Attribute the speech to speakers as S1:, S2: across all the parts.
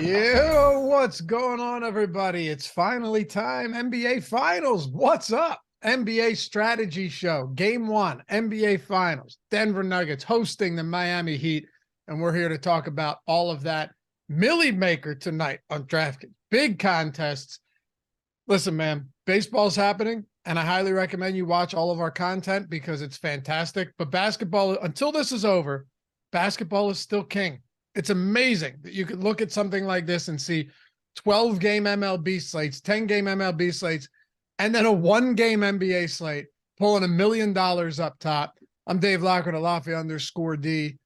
S1: Yo, what's going on, everybody? It's finally time. NBA Finals. What's up? NBA Strategy Show. Game 1, NBA Finals. Denver Nuggets hosting the Miami Heat. And we're here to talk about all of that. Milli Maker tonight on DraftKings. Big contests. Listen, man, baseball's happening, and I highly recommend you watch all of our content because it's fantastic. But basketball, until this is over, basketball is still king. It's amazing that you could look at something like this and see 12-game MLB slates, 10-game MLB slates, and then a 1-game NBA slate pulling $1 million up top. I'm Dave Loughran at Lafayette_D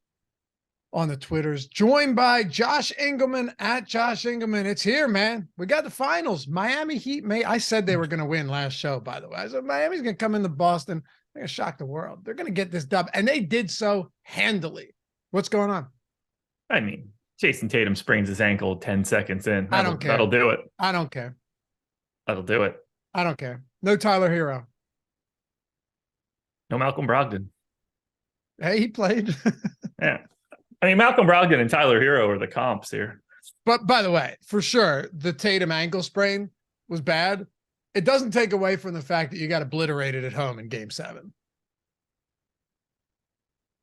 S1: on the Twitters, joined by Josh Engleman at Josh Engleman. It's here, man. We got the finals. Miami Heat. I said they were going to win last show, by the way. I said Miami's going to come into Boston. They're going to shock the world. They're going to get this dub, and they did so handily. What's going on?
S2: I mean, Jason Tatum sprains his ankle 10 seconds in.
S1: I don't care.
S2: That'll do it.
S1: I don't care.
S2: That'll do it.
S1: I don't care. No Tyler Hero.
S2: No Malcolm Brogdon.
S1: Hey, he played.
S2: Yeah. I mean, Malcolm Brogdon and Tyler Hero are the comps here.
S1: But by the way, for sure, the Tatum ankle sprain was bad. It doesn't take away from the fact that you got obliterated at home in Game 7.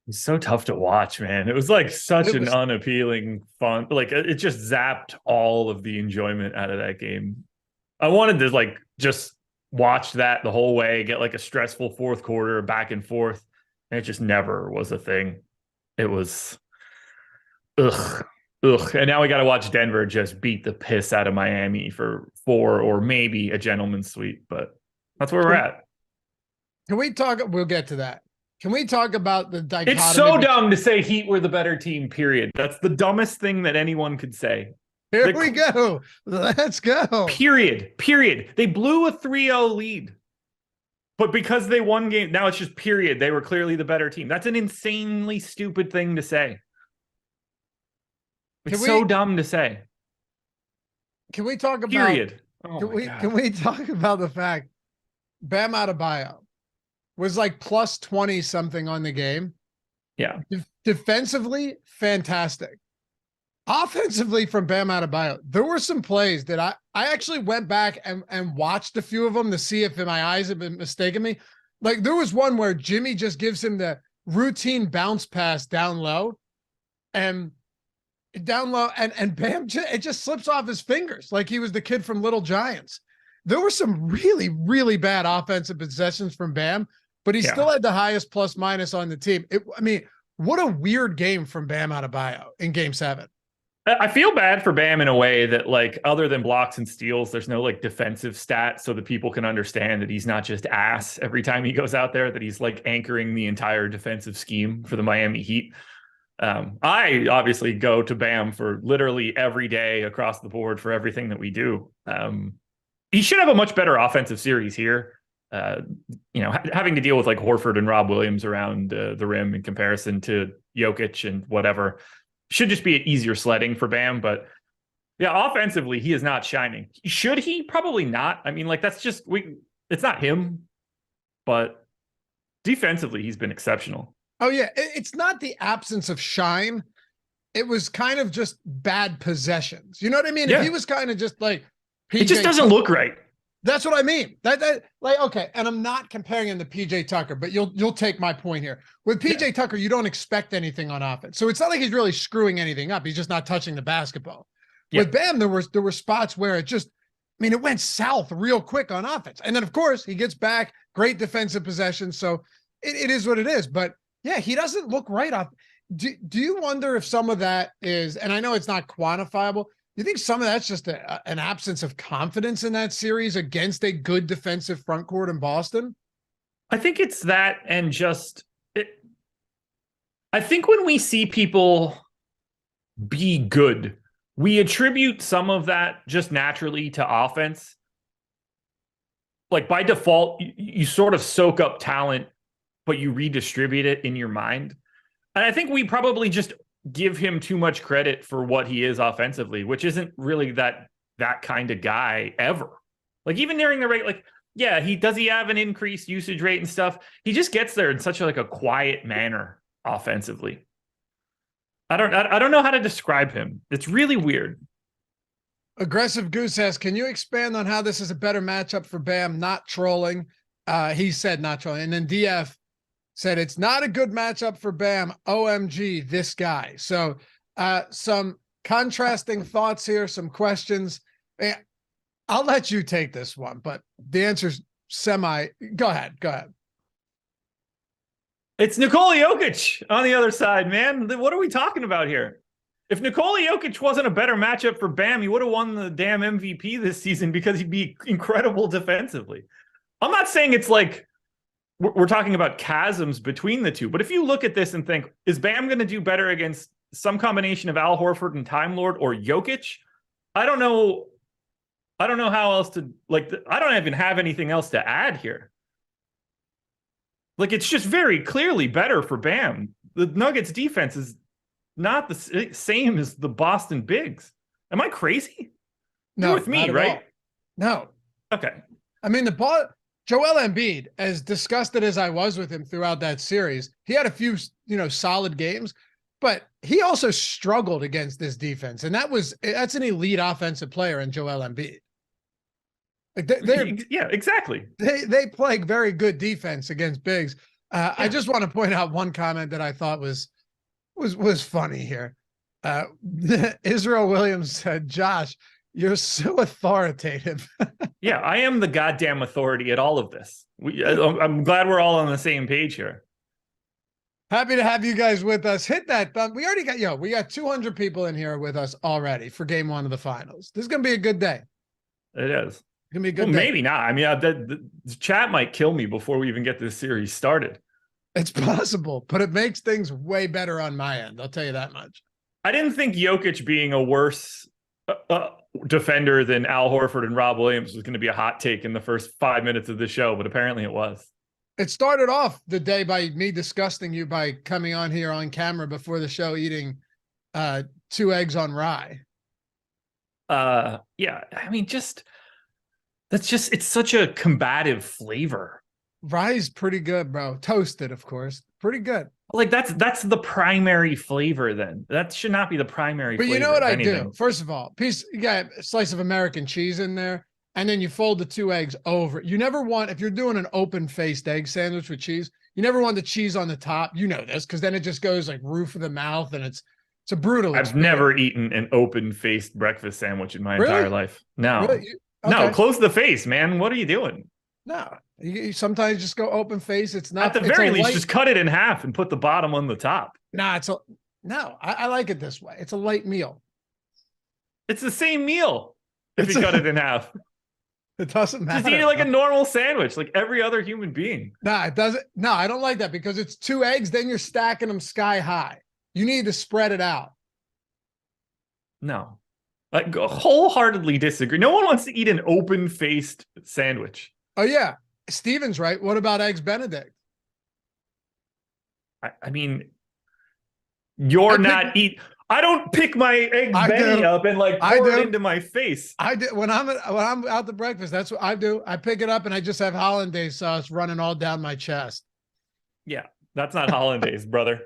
S2: It's so tough to watch, man. It was like such an unappealing fun. Like it just zapped all of the enjoyment out of that game. I wanted to like just watch that the whole way, get like a stressful fourth quarter back and forth. And it just never was a thing. It was ugh. And now we got to watch Denver just beat the piss out of Miami for 4 or maybe a gentleman's sweep, but that's where we're at.
S1: Can we talk? We'll get to that. Can we talk about the dichotomy?
S2: It's so dumb to say Heat were the better team, period. That's the dumbest thing that anyone could say.
S1: Here we go. Let's go.
S2: Period. They blew a 3-0 lead. But because they won game, now it's just period. They were clearly the better team. That's an insanely stupid thing to say. It's so dumb to say.
S1: Can we talk about
S2: period?
S1: Can we talk about the fact Bam Adebayo was like plus 20 something on the game?
S2: Yeah.
S1: Defensively, fantastic. Offensively, from Bam Adebayo, there were some plays that I actually went back and watched a few of them to see if my eyes have been mistaken me. Like there was one where Jimmy just gives him the routine bounce pass down low and Bam, it just slips off his fingers like he was the kid from Little Giants. There were some really, really bad offensive possessions from Bam, but he still had the highest plus minus on the team. I mean, what a weird game from Bam Adebayo in Game 7.
S2: I feel bad for Bam in a way that, like, other than blocks and steals, there's no like defensive stat so that people can understand that he's not just ass every time he goes out there, that he's like anchoring the entire defensive scheme for the Miami Heat. I obviously go to Bam for literally every day across the board for everything that we do. He should have a much better offensive series here. Having to deal with like Horford and Rob Williams around the rim in comparison to Jokic and whatever should just be easier sledding for Bam. But yeah, offensively, he is not shining. Should he? Probably not. I mean, like that's just it's not him, but defensively, he's been exceptional.
S1: Oh yeah. It's not the absence of shine. It was kind of just bad possessions. You know what I mean?
S2: Yeah.
S1: If he was kind of just like,
S2: it just doesn't look right.
S1: That's what I mean. That like, okay. And I'm not comparing him to PJ Tucker, but you'll take my point here. With PJ Tucker, you don't expect anything on offense. So it's not like he's really screwing anything up. He's just not touching the basketball. Yeah. With Bam, there were spots where it went south real quick on offense. And then of course he gets back, great defensive possession. So it is what it is, but yeah, he doesn't look right off. Do you wonder if some of that is, and I know it's not quantifiable, you think some of that's just an absence of confidence in that series against a good defensive front court in Boston?
S2: I think it's that, and just I think when we see people be good, we attribute some of that just naturally to offense. Like by default, you sort of soak up talent, but you redistribute it in your mind. And I think we probably just give him too much credit for what he is offensively, which isn't really that kind of guy ever. Like even during the rate, like, yeah, he have an increased usage rate and stuff. He just gets there in such a quiet manner offensively. I don't know how to describe him. It's really weird.
S1: Aggressive Goose says, can you expand on how this is a better matchup for Bam? Not trolling. He said not trolling. And then DF said it's not a good matchup for Bam. OMG, this guy. So some contrasting thoughts here, some questions. I'll let you take this one, but the answer's go ahead.
S2: It's Nikola Jokic on the other side, man. What are we talking about here? If Nikola Jokic wasn't a better matchup for Bam, he would have won the damn MVP this season because he'd be incredible defensively. I'm not saying it's like we're talking about chasms between the two, but if you look at this and think, is Bam going to do better against some combination of Al Horford and Time Lord or Jokic? I don't know how else to, like, I don't even have anything else to add here. Like, it's just very clearly better for Bam. The Nuggets defense is not the same as the Boston Bigs. Am I crazy?
S1: No,
S2: you're with me, right?
S1: All. No.
S2: Okay.
S1: I mean, Joel Embiid, as disgusted as I was with him throughout that series, he had a few, solid games, but he also struggled against this defense. And that's an elite offensive player in Joel Embiid. Like
S2: yeah, exactly.
S1: They play very good defense against bigs. Yeah. I just want to point out one comment that I thought was funny here. Israel Williams said, Josh, you're so authoritative.
S2: Yeah, I am the goddamn authority at all of this. I'm glad we're all on the same page here.
S1: Happy to have you guys with us. Hit that thumb. We already we got 200 people in here with us already for game 1 of the finals. This is going to be a good day.
S2: It is.
S1: It's going to be a good day.
S2: Maybe not. I mean, the chat might kill me before we even get this series started.
S1: It's possible, but it makes things way better on my end. I'll tell you that much.
S2: I didn't think Jokic being a worse defender than Al Horford and Rob Williams was going to be a hot take in the first 5 minutes of the show, but apparently it was.
S1: It started off the day by me disgusting you by coming on here on camera before the show eating 2 eggs on rye.
S2: Yeah, I mean, it's such a combative flavor.
S1: Rye's pretty good, bro. Toasted, of course. Pretty good.
S2: Like that's the primary flavor then. That should not be the primary flavor.
S1: But you know what I do? First of all, you got a slice of American cheese in there, and then you fold the 2 eggs over. You never want, if you're doing an open-faced egg sandwich with cheese, you never want the cheese on the top. You know this, because then it just goes like roof of the mouth, and it's a brutal experience.
S2: I've never eaten an open-faced breakfast sandwich in my entire life. No.
S1: Really?
S2: Okay. No, close the face, man. What are you doing?
S1: No, you sometimes just go open face. It's not,
S2: at the very least, just cut it in half and put the bottom on the top.
S1: Nah, I like it this way. It's a light meal.
S2: It's the same meal if you cut it in half.
S1: It doesn't matter.
S2: Just eat it like a normal sandwich, like every other human being.
S1: Nah, it doesn't. No, I don't like that because it's 2 eggs. Then you're stacking them sky high. You need to spread it out.
S2: No, like wholeheartedly disagree. No one wants to eat an open-faced sandwich.
S1: Oh yeah, Steven's right. What about eggs Benedict?
S2: I mean, I don't pick my eggs Benny up and like pour it into my face.
S1: I do when I'm out to breakfast. That's what I do. I pick it up and I just have hollandaise sauce running all down my chest.
S2: Yeah, that's not hollandaise, brother.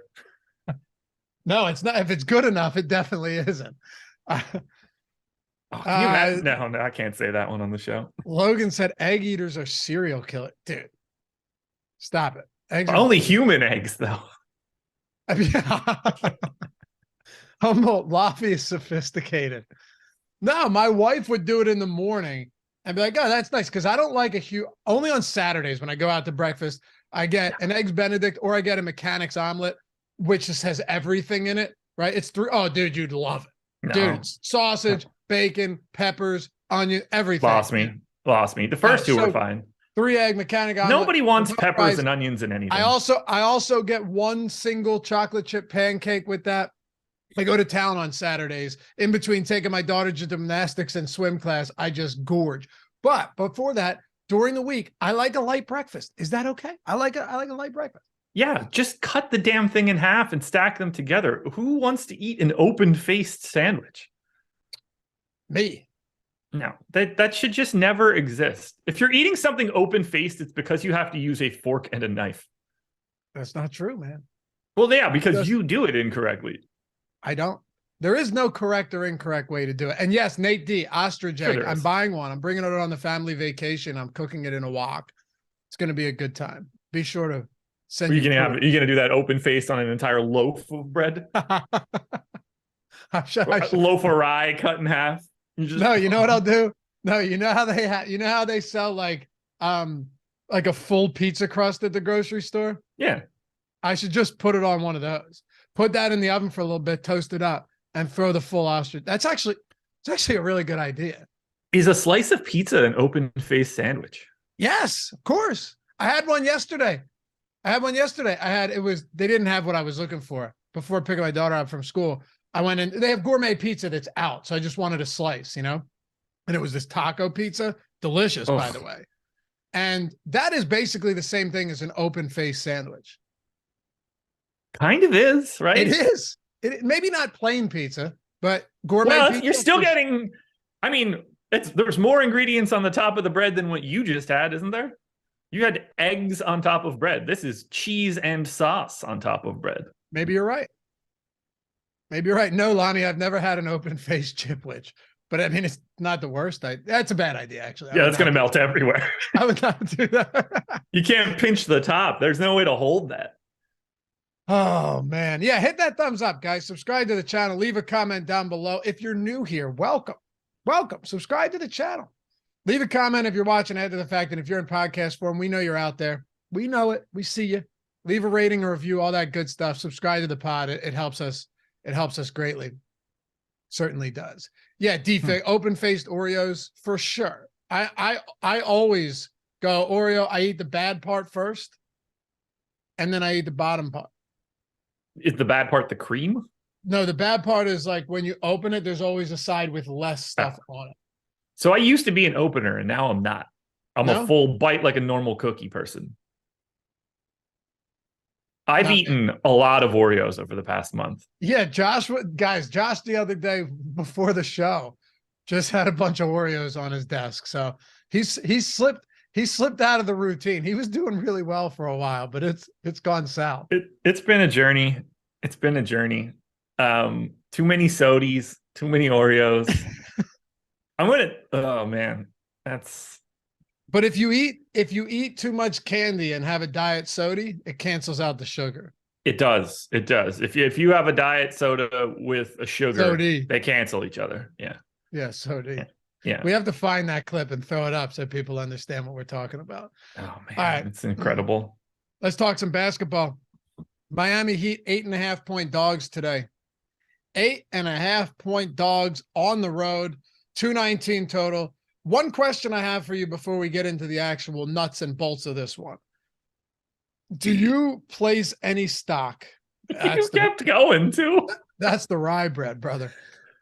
S1: No, it's not. If it's good enough, it definitely isn't.
S2: No, I can't say that one on the show.
S1: Logan said egg eaters are serial killer. Dude, stop it. Eggs
S2: only human eggs, though.
S1: I mean, Humboldt, Lofty is sophisticated. No, my wife would do it in the morning and be like, oh, that's nice. Because I don't like only on Saturdays when I go out to breakfast, I get an eggs Benedict or I get a mechanic's omelet, which just has everything in it, right? It's oh, dude, you'd love it. No. Dude, sausage, bacon, peppers, onion, everything.
S2: Lost me. The first two were fine.
S1: 3 egg mechanic omelet.
S2: Nobody wants peppers and onions in anything.
S1: I also get 1 single chocolate chip pancake with that. I go to town on Saturdays. In between taking my daughter to gymnastics and swim class, I just gorge. But before that, during the week, I like a light breakfast. Is that okay? I like a light breakfast.
S2: Yeah, just cut the damn thing in half and stack them together. Who wants to eat an open-faced sandwich?
S1: Me.
S2: No, that should just never exist. If you're eating something open-faced, it's because you have to use a fork and a knife.
S1: That's not true, man.
S2: Well, yeah, because you do it incorrectly.
S1: I don't. There is no correct or incorrect way to do it. And yes, Nate D, ostrich egg. I'm buying one. I'm bringing it on the family vacation. I'm cooking it in a wok. It's going to be a good time. Be sure to send.
S2: You're going to do that open faced on an entire loaf of bread? Loaf of rye cut in half.
S1: No, you know what I'll do? No, you know how they sell like a full pizza crust at the grocery store?
S2: Yeah.
S1: I should just put it on one of those. Put that in the oven for a little bit, toast it up, and throw the full ostrich. It's actually a really good idea.
S2: Is a slice of pizza an open-faced sandwich?
S1: Yes, of course. I had one yesterday. They didn't have what I was looking for before picking my daughter up from school. I went in, they have gourmet pizza that's out. So I just wanted a slice, and it was this taco pizza, delicious, by the way. And that is basically the same thing as an open-faced sandwich.
S2: Kind of is, right?
S1: It is. Maybe not plain pizza, but gourmet pizza.
S2: You're still getting, there's more ingredients on the top of the bread than what you just had, isn't there? You had eggs on top of bread. This is cheese and sauce on top of bread.
S1: Maybe you're right. No, Lonnie, I've never had an open-faced chipwich, but it's not the worst. That's a bad idea, actually.
S2: Yeah, it's going to melt everywhere.
S1: I would not do that.
S2: You can't pinch the top. There's no way to hold that.
S1: Oh, man. Yeah, hit that thumbs up, guys. Subscribe to the channel. Leave a comment down below. If you're new here, welcome. Subscribe to the channel. Leave a comment if you're watching ahead to the fact that if you're in podcast form, we know you're out there. We know it. We see you. Leave a rating or review, all that good stuff. Subscribe to the pod. It helps us. It helps us greatly. Certainly does. Yeah, open-faced Oreos for sure. I always go Oreo. I eat the bad part first, and then I eat the bottom part.
S2: Is the bad part the cream?
S1: No, the bad part is like when you open it, there's always a side with less stuff on it.
S2: So I used to be an opener, and now I'm not. I'm a full bite like a normal cookie person. I've eaten a lot of Oreos over the past month.
S1: Yeah, Josh the other day before the show just had a bunch of Oreos on his desk. So he slipped out of the routine. He was doing really well for a while, but it's gone south.
S2: It's been a journey. Too many sodies, too many Oreos. Oh man, But if you eat too much candy and have a diet soda, it cancels out the sugar. It does. If you have a diet soda with a sugar, they cancel each other. Yeah.
S1: Yeah, soda.
S2: Yeah.
S1: We have to find that clip and throw it up so people understand what we're talking about.
S2: Oh man, all right. It's incredible.
S1: Let's talk some basketball. Miami Heat 8.5-point dogs today. 8.5-point dogs on the road. 219 total. One question I have for you before we get into the actual nuts and bolts of this one. Do you place any stock?
S2: You kept going too.
S1: That's the rye bread, brother.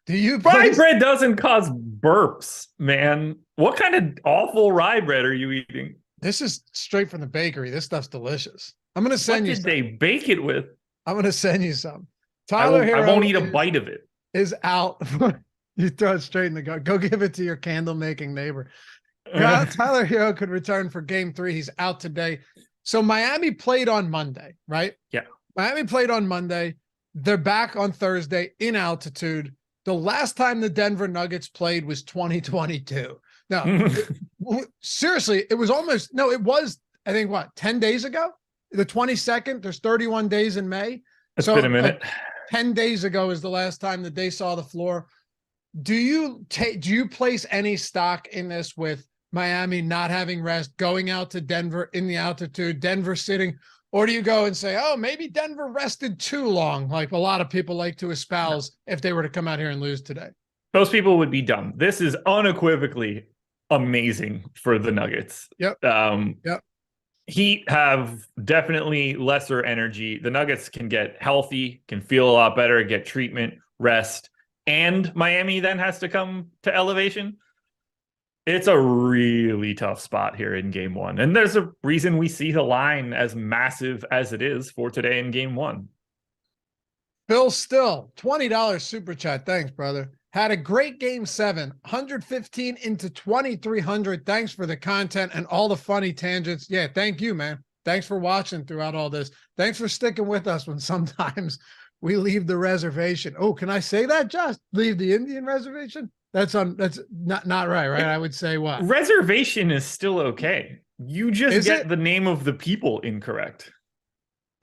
S2: Rye bread doesn't cause burps, man. What kind of awful rye bread are you eating?
S1: This is straight from the bakery. This stuff's delicious. I'm going to send you some.
S2: What did they bake it with?
S1: I'm going to send you some.
S2: I won't eat a bite of it.
S1: Is out. You throw it straight in the gut. Go give it to your candle-making neighbor. Tyler Hero could return for game 3. He's out today. So Miami played on Monday, right?
S2: Yeah.
S1: Miami played on Monday. They're back on Thursday in altitude. The last time the Denver Nuggets played was 2022. No, seriously, it was, I think, 10 days ago? The 22nd, there's 31 days in May.
S2: It's been a minute.
S1: 10 days ago is the last time that they saw the floor. Do you place any stock in this with Miami not having rest, going out to Denver in the altitude, Denver sitting, or do you go and say, oh, maybe Denver rested too long, like a lot of people like to espouse if they were to come out here and lose today?
S2: Those people would be dumb. This is unequivocally amazing for the Nuggets.
S1: Yep.
S2: Heat have definitely lesser energy. The Nuggets can get healthy, can feel a lot better, get treatment, rest, and Miami then has to come to elevation. It's a really tough spot here in game 1. And there's a reason we see the line as massive as it is for today in game 1.
S1: Bill Still, $20 super chat. Thanks, brother. Had a great game 7, 115 into 2,300. Thanks for the content and all the funny tangents. Yeah, thank you, man. Thanks for watching throughout all this. Thanks for sticking with us when sometimes we leave the reservation. Oh, can I say that, Josh? Leave the Indian reservation? That's not right, right? I would say what?
S2: Reservation is still okay. You just get the name of the people incorrect.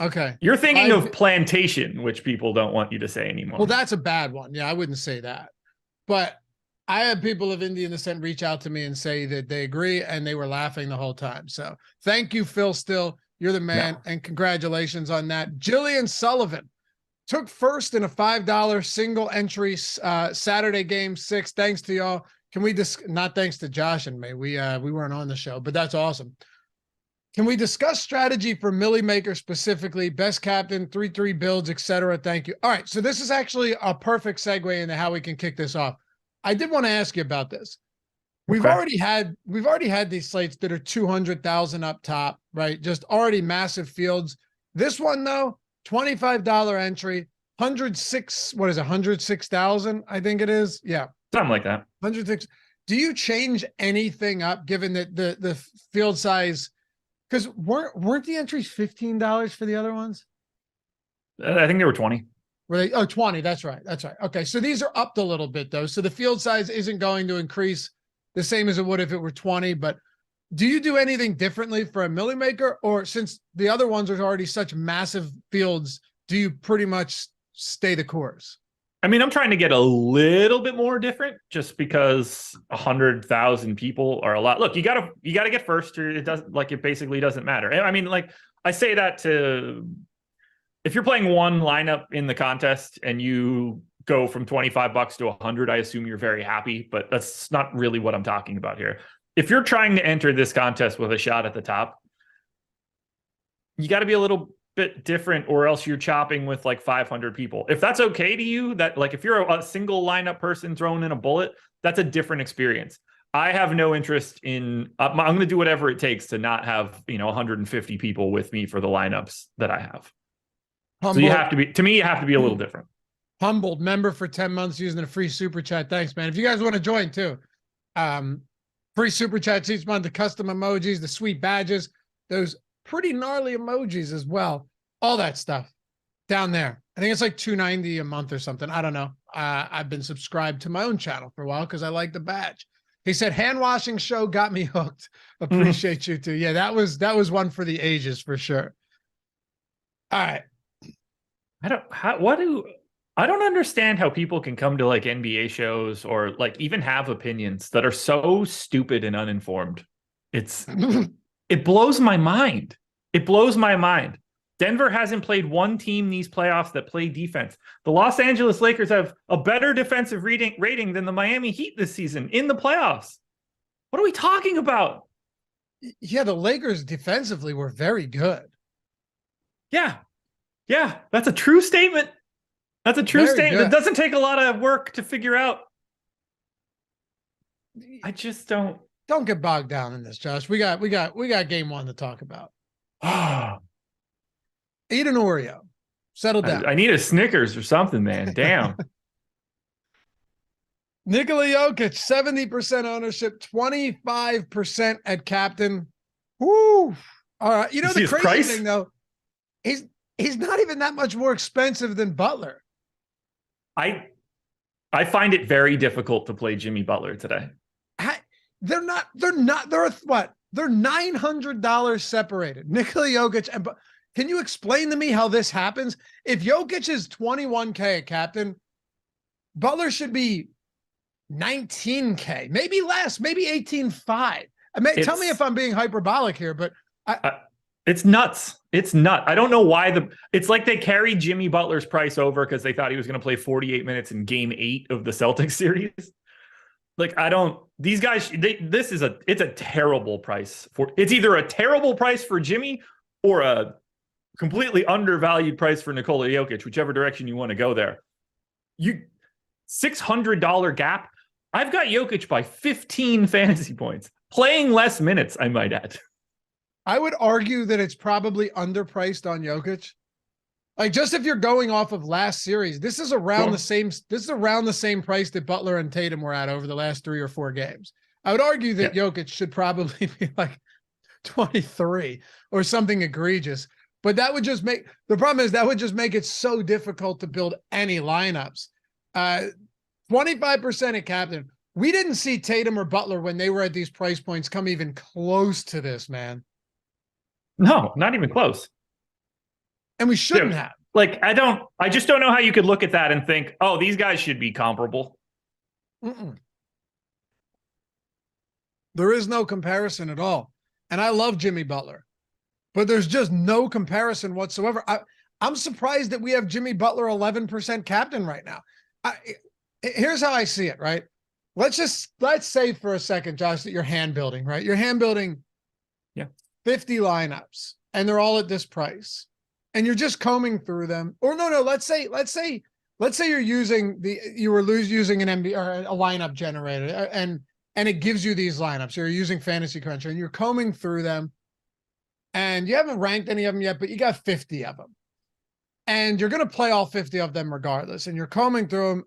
S1: Okay.
S2: You're thinking of plantation, which people don't want you to say anymore.
S1: Well, that's a bad one. Yeah, I wouldn't say that. But I had people of Indian descent reach out to me and say that they agree, and they were laughing the whole time. So thank you, Phil Still. You're the man, and congratulations on that. Jillian Sullivan took first in a $5 single entry Saturday game 6. Thanks to y'all. Can we not thanks to Josh and me. We weren't on the show, but that's awesome. Can we discuss strategy for Millie Maker specifically, best captain, 3-3 builds, etc.? Thank you. All right, so this is actually a perfect segue into how we can kick this off. I did want to ask you about this. We've already had these slates that are 200,000 up top, right? Just already massive fields. This one though, $25 entry, 106. What is it? 106,000? I think it is. Yeah,
S2: something like that.
S1: 106. Do you change anything up given that the field size? Because weren't the entries $15 for the other ones?
S2: I think they were 20.
S1: Were they? Oh, 20. That's right. That's right. Okay. So these are upped a little bit though. So the field size isn't going to increase the same as it would if it were 20, but do you do anything differently for a Millie Maker, or since the other ones are already such massive fields, do you pretty much stay the course?
S2: I mean, I'm trying to get a little bit more different just because 100,000 people are a lot. Look, you gotta get first, or it basically doesn't matter. I mean, like I say that to, if you're playing one lineup in the contest and you go from $25 to 100, I assume you're very happy, but that's not really what I'm talking about here. If you're trying to enter this contest with a shot at the top, you got to be a little bit different, or else you're chopping with like 500 people. If that's okay to you, that like if you're a single lineup person throwing in a bullet, that's a different experience. I have no interest in, I'm going to do whatever it takes to not have, 150 people with me for the lineups that I have. Humbled. So you have to be a little different.
S1: Humbled member for 10 months using a free super chat. Thanks, man. If you guys want to join too, free super chats each month, the custom emojis, the sweet badges, those pretty gnarly emojis as well. All that stuff down there. I think it's like $2.90 a month or something. I don't know. I've been subscribed to my own channel for a while because I like the badge. He said, hand washing show got me hooked. Appreciate you too. Yeah, that was one for the ages for sure. All right.
S2: I don't understand how people can come to like NBA shows or like even have opinions that are so stupid and uninformed. It blows my mind. It blows my mind. Denver hasn't played one team these playoffs that play defense. The Los Angeles Lakers have a better defensive rating than the Miami Heat this season in the playoffs. What are we talking about?
S1: Yeah, the Lakers defensively were very good.
S2: Yeah, that's a true statement. That's a true statement. It doesn't take a lot of work to figure out. I just don't
S1: get bogged down in this, Josh. We got game one to talk about. Eat an Oreo. Settle down.
S2: I need a Snickers or something, man. Damn.
S1: Nikola Jokic, 70% ownership, 25% at captain. Woo! All right. The crazy thing though, he's not even that much more expensive than Butler.
S2: I find it very difficult to play Jimmy Butler today.
S1: They're what? They're $900 separated. Nikola Jokic and can you explain to me how this happens? If Jokic is 21K at captain, Butler should be 19K, maybe less, maybe 18.5. Tell me if I'm being hyperbolic here, but
S2: it's nuts. It's nuts. I don't know why it's like they carried Jimmy Butler's price over because they thought he was going to play 48 minutes in game 8 of the Celtics series. Like, these guys, it's a terrible price it's either a terrible price for Jimmy or a completely undervalued price for Nikola Jokic, whichever direction you want to go there. $600 gap. I've got Jokic by 15 fantasy points, playing less minutes, I might add.
S1: I would argue that it's probably underpriced on Jokic. Like, just if you're going off of last series, this is around the same price that Butler and Tatum were at over the last 3 or 4 games. I would argue that Jokic should probably be like 23 or something egregious. But that would just make the problem is that would just make it so difficult to build any lineups. 25% at captain. We didn't see Tatum or Butler when they were at these price points come even close to this, man.
S2: No, not even close.
S1: And we shouldn't have.
S2: Like, I just don't know how you could look at that and think, oh, these guys should be comparable.
S1: There is no comparison at all. And I love Jimmy Butler, but there's just no comparison whatsoever. I'm surprised that we have Jimmy Butler 11% captain right now. Here's how I see it, right? Let's say for a second, Josh, that you're hand building, right? You're hand building 50 lineups and they're all at this price and you're just combing through them. Or no, let's say you're using using an NBA or a lineup generator and it gives you these lineups. You're using Fantasy Cruncher and you're combing through them and you haven't ranked any of them yet, but you got 50 of them and you're going to play all 50 of them regardless. And you're combing through them.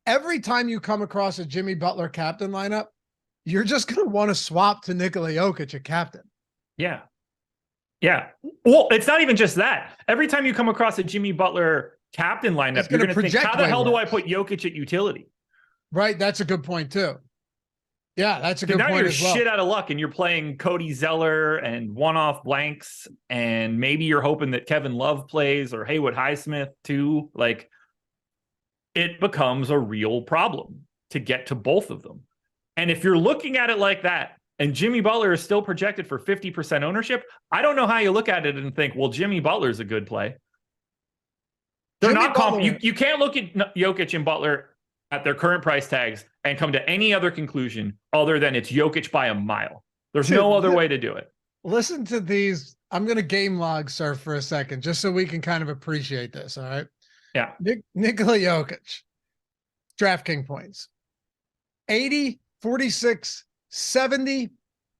S1: Every time you come across a Jimmy Butler captain lineup, you're just going to want to swap to Nikola Jokic a captain.
S2: Yeah. Yeah. Well, it's not even just that. Every time you come across a Jimmy Butler captain lineup, you're going to think, how the hell do I put Jokic at utility?
S1: Right. That's a good point too. Yeah, that's a good point as well.
S2: Now you're shit out of luck and you're playing Cody Zeller and one-off blanks and maybe you're hoping that Kevin Love plays or Haywood Highsmith too. Like, it becomes a real problem to get to both of them. And if you're looking at it like that, and Jimmy Butler is still projected for 50% ownership, I don't know how you look at it and think, well, Jimmy Butler's a good play. They're not comparable. You can't look at Jokic and Butler at their current price tags and come to any other conclusion other than it's Jokic by a mile. There's no other way to do it.
S1: Listen to these. I'm going to game log surf for a second, just so we can kind of appreciate this. All right.
S2: Yeah.
S1: Nikola Jokic, DraftKings points, 80, 46, 70,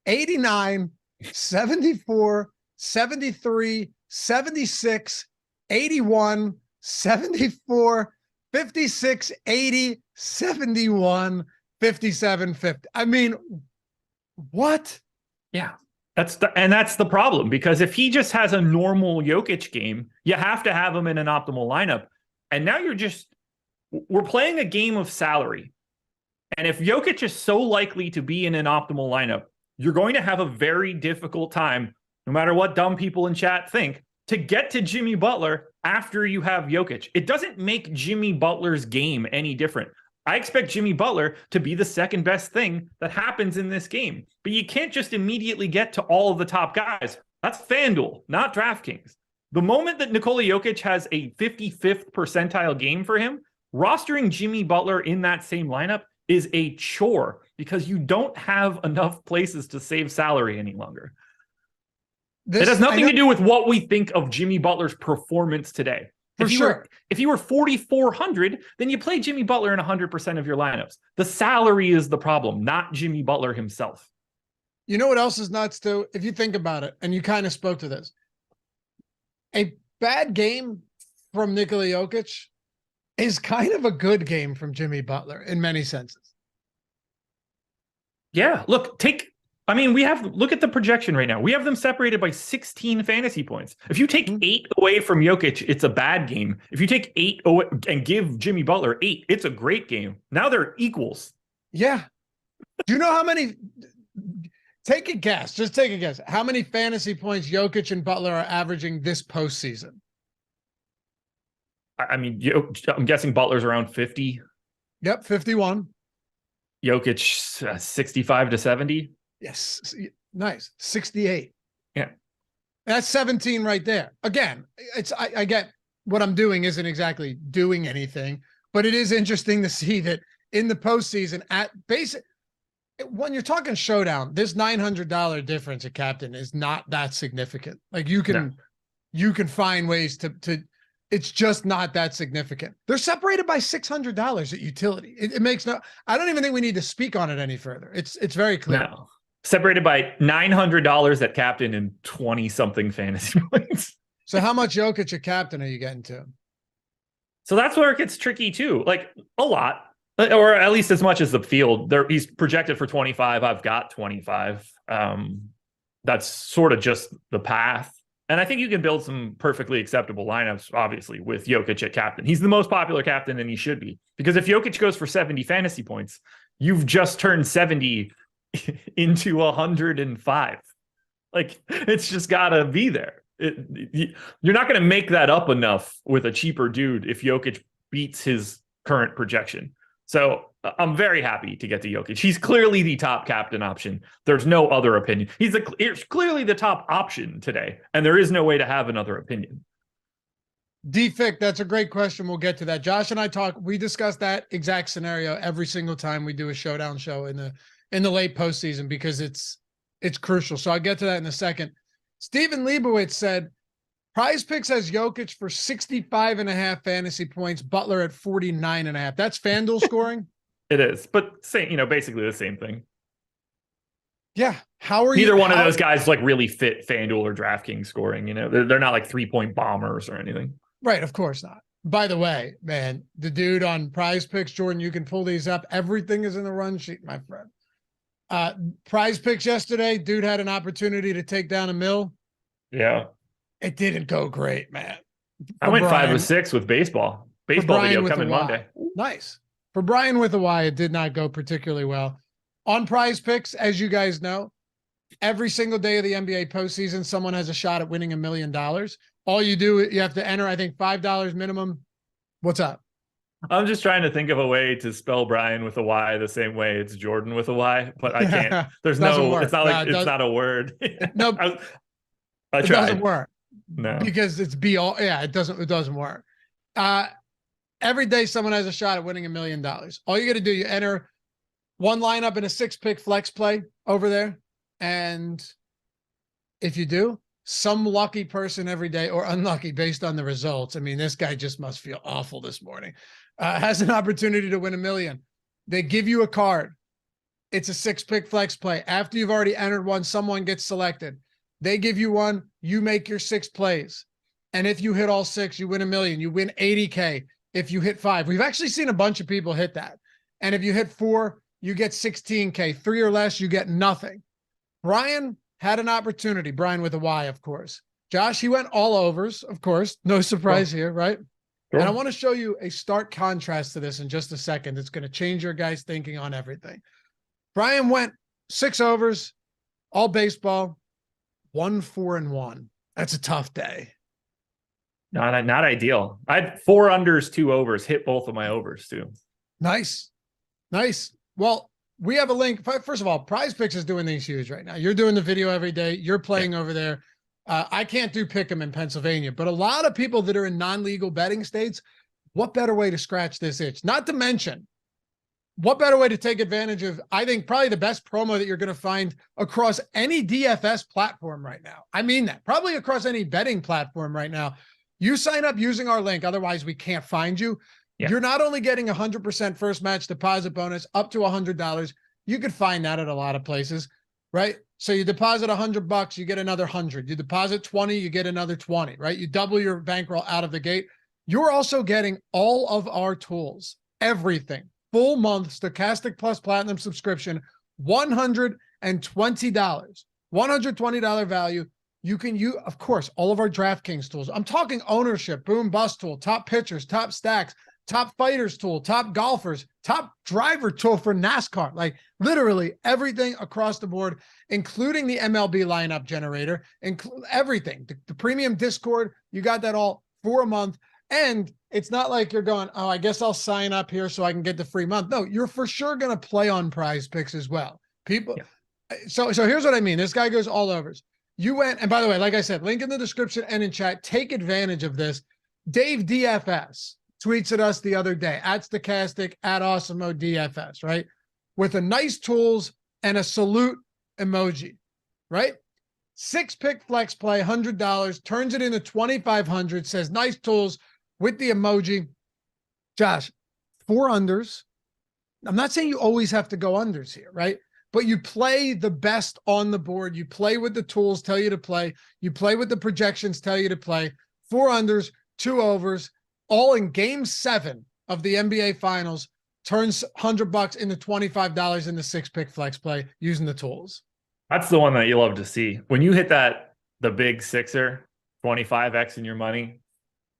S1: 89, 74, 73, 76, 81, 74, 56, 80, 71, 57, 50. I mean, what?
S2: Yeah. That's the problem, because if he just has a normal Jokic game, you have to have him in an optimal lineup. And now we're playing a game of salary. And if Jokic is so likely to be in an optimal lineup, you're going to have a very difficult time, no matter what dumb people in chat think, to get to Jimmy Butler after you have Jokic. It doesn't make Jimmy Butler's game any different. I expect Jimmy Butler to be the second best thing that happens in this game. But you can't just immediately get to all of the top guys. That's FanDuel, not DraftKings. The moment that Nikola Jokic has a 55th percentile game for him, rostering Jimmy Butler in that same lineup is a chore because you don't have enough places to save salary any longer. It has nothing to do with what we think of Jimmy Butler's performance today. If you were 4,400, then you play Jimmy Butler in 100% of your lineups. The salary is the problem, not Jimmy Butler himself.
S1: You know what else is nuts too? If you think about it, and you kind of spoke to this, a bad game from Nikola Jokic is kind of a good game from Jimmy Butler in many senses.
S2: Yeah, look at the projection right now. We have them separated by 16 fantasy points. If you take 8 away from Jokic, it's a bad game. If you take 8 away and give Jimmy Butler 8, it's a great game. Now they're equals.
S1: Yeah. Do you know how many? Take a guess. Just take a guess. How many fantasy points Jokic and Butler are averaging this postseason?
S2: I mean, I'm guessing Butler's around 50.
S1: Yep, 51.
S2: Jokic 65 to 70.
S1: Yes, nice. 68.
S2: Yeah.
S1: That's 17 right there. Again, I get what I'm doing isn't exactly doing anything, but it is interesting to see that in the postseason at basic, when you're talking showdown, this $900 difference at captain is not that significant. Like you can find ways to it's just not that significant. They're separated by $600 at utility. It makes I don't even think we need to speak on it any further. It's very clear.
S2: No. Separated by $900 at captain and 20-something fantasy points.
S1: So how much Jokic at captain are you getting to?
S2: So that's where it gets tricky too. Like a lot, or at least as much as the field. He's projected for 25. I've got 25. That's sort of just the path. And I think you can build some perfectly acceptable lineups, obviously, with Jokic at captain. He's the most popular captain, and he should be. Because if Jokic goes for 70 fantasy points, you've just turned 70 into 105. Like, it's just got to be there. You're not going to make that up enough with a cheaper dude if Jokic beats his current projection. So I'm very happy to get to Jokic. He's clearly the top captain option. There's no other opinion. He's clearly the top option today, and there is no way to have another opinion.
S1: DFIC, that's a great question. We'll get to that. Josh and I we discuss that exact scenario every single time we do a showdown show in the late postseason because it's crucial. So I'll get to that in a second. Steven Leibowitz said, PrizePicks has Jokic for 65.5 fantasy points, Butler at 49.5. That's FanDuel scoring?
S2: It is, but basically the same thing.
S1: Yeah. How are
S2: Neither one of those guys like really fit FanDuel or DraftKings scoring. They're not like 3-point bombers or anything.
S1: Right. Of course not. By the way, man, the dude on PrizePicks, Jordan, you can pull these up. Everything is in the run sheet, my friend. PrizePicks yesterday, dude had an opportunity to take down a mill.
S2: Yeah.
S1: It didn't go great, man.
S2: I went 5 of 6 with baseball. Baseball video coming Monday.
S1: Nice. For Brian with a Y, it did not go particularly well. On PrizePicks, as you guys know, every single day of the NBA postseason, someone has a shot at winning $1 million. All you do, you have to enter, I think, $5 minimum. What's up?
S2: I'm just trying to think of a way to spell Brian with a Y the same way it's Jordan with a Y, but I can't. There's no, it's not like, it's not a word.
S1: No,
S2: I tried.
S1: It doesn't work.
S2: No,
S1: because it's it doesn't work. Every day someone has a shot at winning $1 million. All you got to do, you enter one lineup in a 6-pick flex play over there. And if you do, some lucky person every day, or unlucky based on the results. I mean, this guy just must feel awful this morning. Has an opportunity to win $1 million. They give you a card. It's a 6-pick flex play. After you've already entered one, someone gets selected. They give you one, you make your 6 plays. And if you hit all 6, you win $1 million. You win $80K if you hit 5. We've actually seen a bunch of people hit that. And if you hit 4, you get $16K. 3 or less, you get nothing. Brian had an opportunity. Brian with a Y, of course. Josh, he went all overs, of course. No surprise here, right? Sure. And I want to show you a stark contrast to this in just a second. It's going to change your guys' thinking on everything. Brian went 6 overs, all baseball, 1-4-1. That's a tough day.
S2: Not ideal. I had 4 unders, 2 overs, hit both of my overs too.
S1: Nice. Well, we have a link. First of all, PrizePicks is doing these huge right now. You're doing the video every day. You're playing over there. I can't do Pick'em in Pennsylvania, but a lot of people that are in non-legal betting states, what better way to scratch this itch? Not to mention, what better way to take advantage of, I think, probably the best promo that you're going to find across any DFS platform right now. I mean that. Probably across any betting platform right now. You sign up using our link, otherwise we can't find you. Yeah. You're not only getting 100% first match deposit bonus up to $100. You could find that at a lot of places, right? So you deposit $100, you get another 100. You deposit 20, you get another 20, right? You double your bankroll out of the gate. You're also getting all of our tools, everything. Full month Stochastic Plus Platinum subscription, $120. $120 value. You can use, of course, all of our DraftKings tools. I'm talking ownership, boom bust tool, top pitchers, top stacks, top fighters tool, top golfers, top driver tool for NASCAR, like literally everything across the board, including the MLB lineup generator, everything, the premium Discord, you got that all for a month. And it's not like you're going, oh, I guess I'll sign up here so I can get the free month. No, you're for sure going to play on PrizePicks as well. People. Yeah. So here's what I mean. This guy goes all overs. You went, and by the way, like I said, link in the description and in chat, take advantage of this. Dave DFS tweets at us the other day, at Stochastic, at Awesemo DFS, right? With a nice tools and a salute emoji, right? 6-pick flex play, $100, turns it into $2,500, says nice tools with the emoji. Josh, 4 unders. I'm not saying you always have to go unders here, right? But you play the best on the board. You play with the tools, tell you to play. You play with the projections, tell you to play. 4 unders, 2 overs, all in game 7 of the NBA Finals. Turns $100 into $25 in the 6-pick flex play using the tools.
S2: That's the one that you love to see. When you hit the big sixer 25x in your money.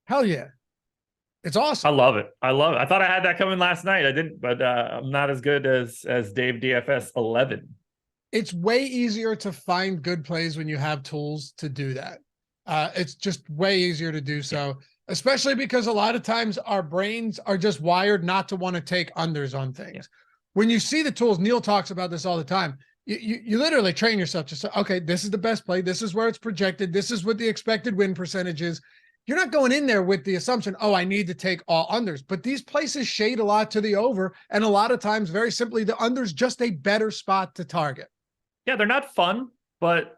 S1: Hell yeah. It's awesome.
S2: I love it. I love it. I thought I had that coming last night. I didn't, but I'm not as good as Dave DFS 11.
S1: It's way easier to find good plays when you have tools to do that. It's just way easier to do so, especially because a lot of times our brains are just wired not to want to take unders on things. Yeah. When you see the tools, Neil talks about this all the time. You literally train yourself to say, okay, this is the best play. This is where it's projected. This is what the expected win percentage is. You're not going in there with the assumption, oh, I need to take all unders. But these places shade a lot to the over. And a lot of times, very simply, the under's just a better spot to target.
S2: Yeah, they're not fun, but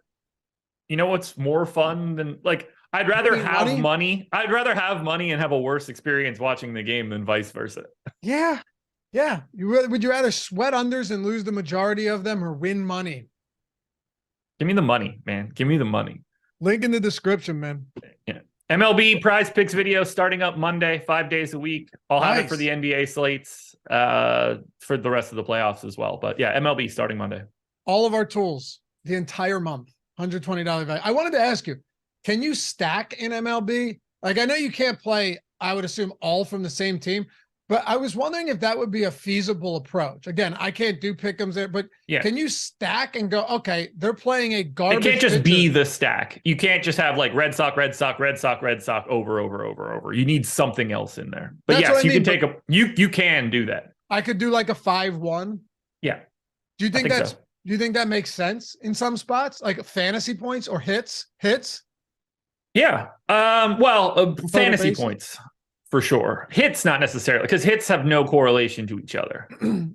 S2: you know what's more fun than, like, I'd rather have money. I'd rather have money and have a worse experience watching the game than vice versa.
S1: Yeah. Yeah. Would you rather sweat unders and lose the majority of them or win money?
S2: Give me the money, man. Give me the money.
S1: Link in the description, man.
S2: Yeah. MLB PrizePicks video starting up Monday, 5 days a week. I'll have it for the NBA slates for the rest of the playoffs as well. But yeah, MLB starting Monday.
S1: All of our tools, the entire month, $120 value. I wanted to ask you, can you stack in MLB? Like, I know you can't play, I would assume, all from the same team, but I was wondering if that would be a feasible approach. Again, I can't do pick'ems there, but can you stack and go, okay, they're playing a garbage.
S2: It can't just be the stack. You can't just have like Red Sox, over. You need something else in there. But yes, you can take you can do that.
S1: I could do like a 5-1.
S2: Yeah.
S1: Do you think that's so? Do you think that makes sense in some spots, like fantasy points or hits?
S2: Yeah. Fantasy points for sure. Hits, not necessarily, because hits have no correlation to each other.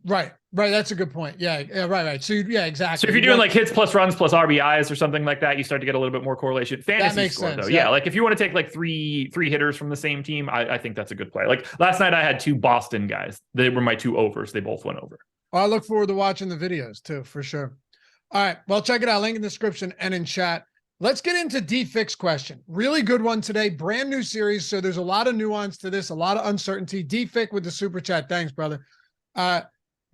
S1: Right. That's a good point. Yeah. Right. So exactly.
S2: So if you're doing like hits plus runs plus RBIs or something like that, you start to get a little bit more correlation. Fantasy
S1: that makes
S2: score,
S1: sense,
S2: though. Yeah. Like if you want to take like three hitters from the same team, I think that's a good play. Like last night I had 2 Boston guys. They were my 2 overs. They both went over.
S1: Well, I look forward to watching the videos too, for sure. All right. Well, check it out. Link in the description and in chat. Let's get into DFix question. Really good one today. Brand new series. So there's a lot of nuance to this, a lot of uncertainty. DFix with the super chat. Thanks, brother.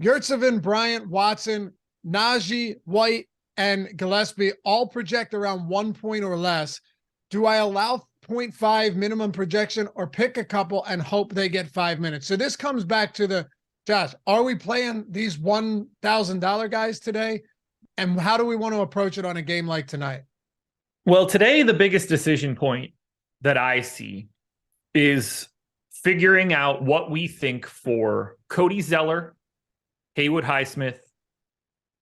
S1: Yurtsevin, Bryant, Watson, Najee, White, and Gillespie all project around 1 point or less. Do I allow 0.5 minimum projection or pick a couple and hope they get 5 minutes? So this comes back to Josh, are we playing these $1,000 guys today? And how do we want to approach it on a game like tonight?
S2: Well, today, the biggest decision point that I see is figuring out what we think for Cody Zeller, Haywood Highsmith,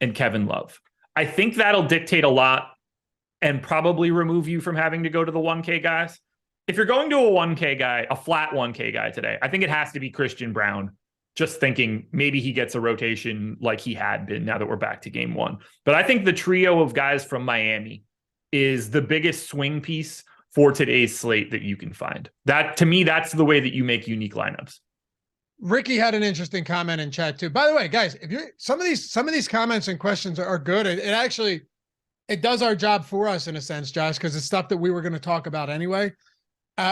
S2: and Kevin Love. I think that'll dictate a lot and probably remove you from having to go to the 1K guys. If you're going to a 1K guy, a flat 1K guy today, I think it has to be Christian Brown. Just thinking maybe he gets a rotation like he had been now that we're back to game 1. But I think the trio of guys from Miami is the biggest swing piece for today's slate that you can find. That, to me, that's the way that you make unique lineups.
S1: Ricky had an interesting comment in chat too. By the way, guys, if you're some of these comments and questions are good. It does our job for us in a sense, Josh, because it's stuff that we were going to talk about anyway.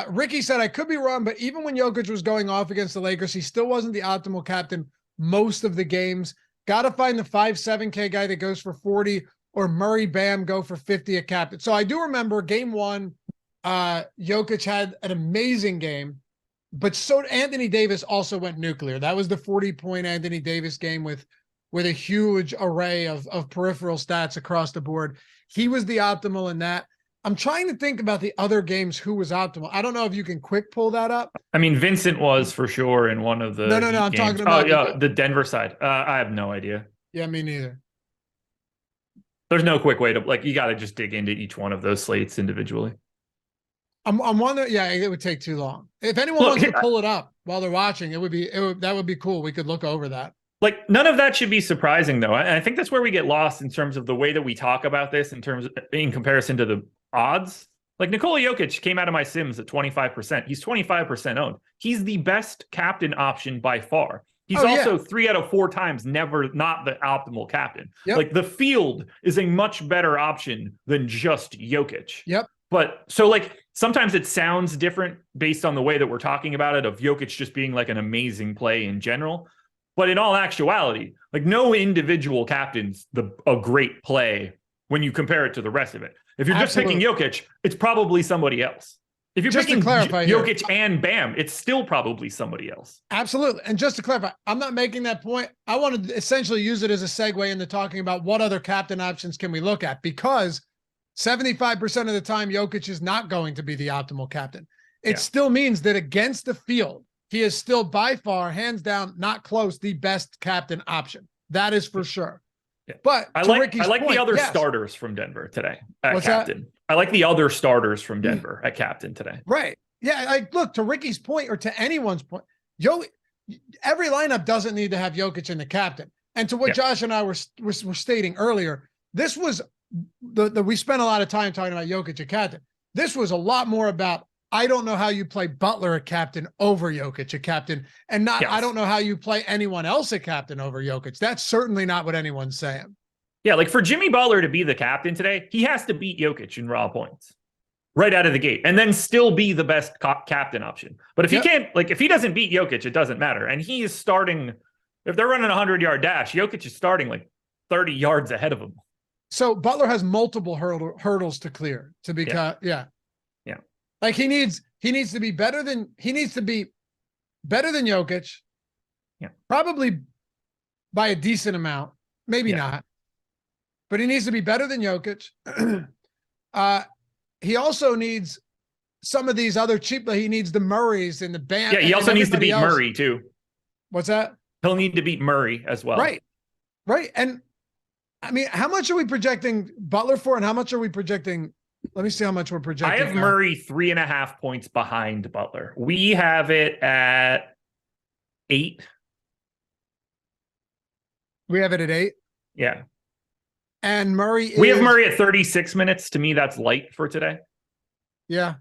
S1: Ricky said, I could be wrong, but even when Jokic was going off against the Lakers, he still wasn't the optimal captain most of the games. Got to find the 5-7K guy that goes for 40 or Murray Bam go for 50 a captain. So I do remember game 1, Jokic had an amazing game, but so Anthony Davis also went nuclear. That was the 40-point Anthony Davis game with a huge array of peripheral stats across the board. He was the optimal in that. I'm trying to think about the other games who was optimal. I don't know if you can quick pull that up.
S2: I mean, Vincent was for sure in one of the
S1: No, I'm talking about
S2: the Denver side. I have no idea.
S1: Yeah, me neither.
S2: There's no quick way to, like, you got to just dig into each one of those slates individually.
S1: I'm wondering, it would take too long. If anyone wants to pull it up while they're watching, that would be cool. We could look over that.
S2: Like, none of that should be surprising, though. And I think that's where we get lost in terms of the way that we talk about this in comparison to the odds. Like, Nikola Jokic came out of my Sims at 25%. He's 25% owned. He's the best captain option by far. He's also 3 out of 4 times never not the optimal captain.
S1: Yep.
S2: Like, the field is a much better option than just Jokic.
S1: Yep.
S2: But so, like, sometimes it sounds different based on the way that we're talking about it, of Jokic just being like an amazing play in general. But in all actuality, like, no individual captain's a great play when you compare it to the rest of it. If you're just
S1: Absolutely.
S2: picking Jokic, it's probably somebody else. If you're
S1: Just to
S2: picking
S1: clarify
S2: Jokic and Bam, it's still probably somebody else.
S1: Absolutely. And just to clarify, I'm not making that point. I want to essentially use it as a segue into talking about what other captain options can we look at, because 75% of the time, Jokic is not going to be the optimal captain. It still means that against the field, he is still by far, hands down, not close, the best captain option. That is for sure. Yeah. But
S2: I like the other starters from Denver today at
S1: What's
S2: captain.
S1: That?
S2: I like the other starters from Denver at captain today.
S1: Right. Yeah. Like, look, to Ricky's point, or to anyone's point, every lineup doesn't need to have Jokic in the captain. And to what Josh and I were stating earlier, this was we spent a lot of time talking about Jokic at captain. This was a lot more about, I don't know how you play Butler at captain over Jokic at captain, and not, I don't know how you play anyone else at captain over Jokic. That's certainly not what anyone's saying.
S2: Yeah, like for Jimmy Butler to be the captain today, he has to beat Jokic in raw points right out of the gate, and then still be the best captain option. But if he can't, like if he doesn't beat Jokic, it doesn't matter. And he is starting, if they're running a 100-yard dash, Jokic is starting like 30 yards ahead of him.
S1: So Butler has multiple hurdles to clear to become, like he needs to be better than Jokic.
S2: Yeah.
S1: Probably by a decent amount, maybe not. But he needs to be better than Jokic. He also needs some of these other he needs the Murrays and the Bam.
S2: Yeah, he also needs to beat Murray too.
S1: What's that?
S2: He'll need to beat Murray as well.
S1: Right. And I mean, how much are we projecting Butler for, and how much are we projecting? Let me see how much we're projecting.
S2: I have Murray 3.5 points behind Butler. We have it at 8.
S1: We have it at 8.
S2: Yeah.
S1: And Murray
S2: we have Murray at 36 minutes. To me, that's light for today.
S1: Yeah.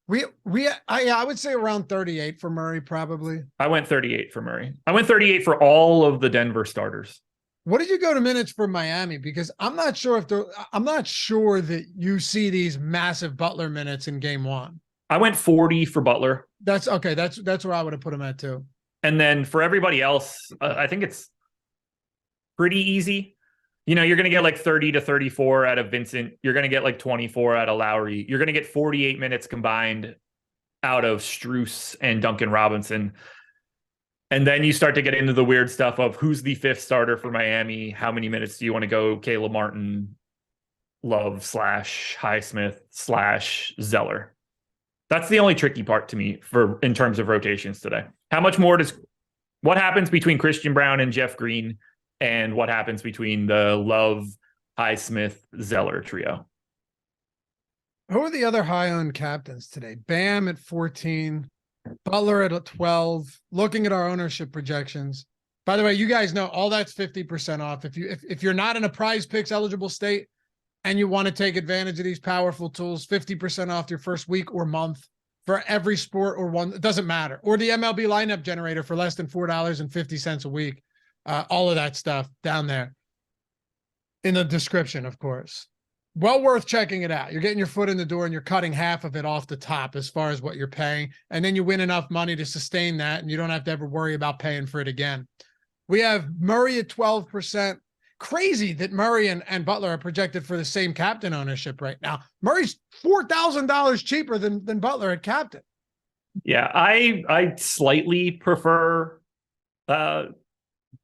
S1: I would say around 38 for Murray, probably.
S2: I went 38 for Murray. I went 38 for all of the Denver starters.
S1: What did you go to minutes for Miami? Because I'm not sure that you see these massive Butler minutes in game 1.
S2: I went 40 for Butler.
S1: That's okay. That's where I would have put him at too.
S2: And then for everybody else, I think it's pretty easy. You know, you're going to get like 30 to 34 out of Vincent. You're going to get like 24 out of Lowry. You're going to get 48 minutes combined out of Strus and Duncan Robinson. And then you start to get into the weird stuff of who's the 5th starter for Miami. How many minutes do you want to go? Caleb Martin, Love / Highsmith / Zeller. That's the only tricky part to me in terms of rotations today. How much more what happens between Christian Brown and Jeff Green, and what happens between the Love, Highsmith, Zeller trio?
S1: Who are the other high-owned captains today? Bam at 14, Butler at 12. Looking at our ownership projections. By the way, you guys know all that's 50% off. If you're not in a PrizePicks eligible state and you want to take advantage of these powerful tools, 50% off your first week or month for every sport or one. It doesn't matter. Or the MLB lineup generator for less than $4.50 a week. All of that stuff down there in the description, of course. Well worth checking it out. You're getting your foot in the door and you're cutting half of it off the top as far as what you're paying. And then you win enough money to sustain that, and you don't have to ever worry about paying for it again. We have Murray at 12%. Crazy that Murray and Butler are projected for the same captain ownership right now. Murray's $4,000 cheaper than Butler at captain.
S2: Yeah, I slightly prefer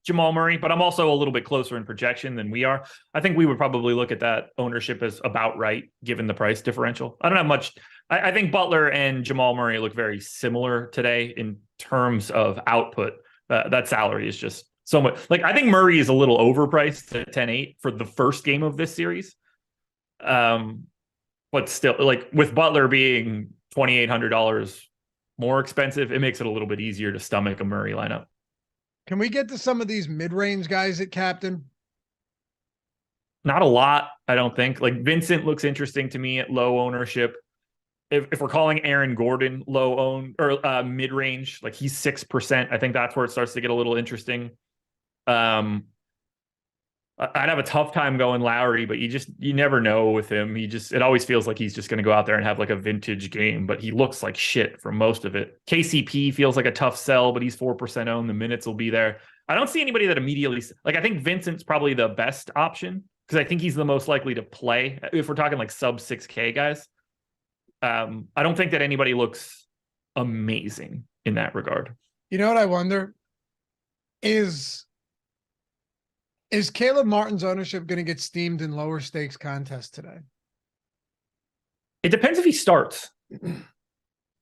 S2: Jamal Murray, but I'm also a little bit closer in projection than we are. I think we would probably look at that ownership as about right, given the price differential. I don't have much. I think Butler and Jamal Murray look very similar today in terms of output. That salary is just so much. Like, I think Murray is a little overpriced at 10.8 for the first game of this series. But still, like with Butler being $2,800 more expensive, it makes it a little bit easier to stomach a Murray lineup.
S1: Can we get to some of these mid-range guys at captain?
S2: Not a lot, I don't think. Like Vincent looks interesting to me at low ownership. If we're calling Aaron Gordon low own or mid-range, like he's 6%, I think that's where it starts to get a little interesting. I'd have a tough time going Lowry, but you never know with him. It always feels like he's just going to go out there and have like a vintage game, but he looks like shit for most of it. KCP feels like a tough sell, but he's 4% owned. The minutes will be there. I don't see anybody that immediately, like I think Vincent's probably the best option because I think he's the most likely to play. If we're talking like sub 6K guys, I don't think that anybody looks amazing in that regard.
S1: You know what I wonder is Caleb Martin's ownership going to get steamed in lower stakes contests today?
S2: It depends if he starts.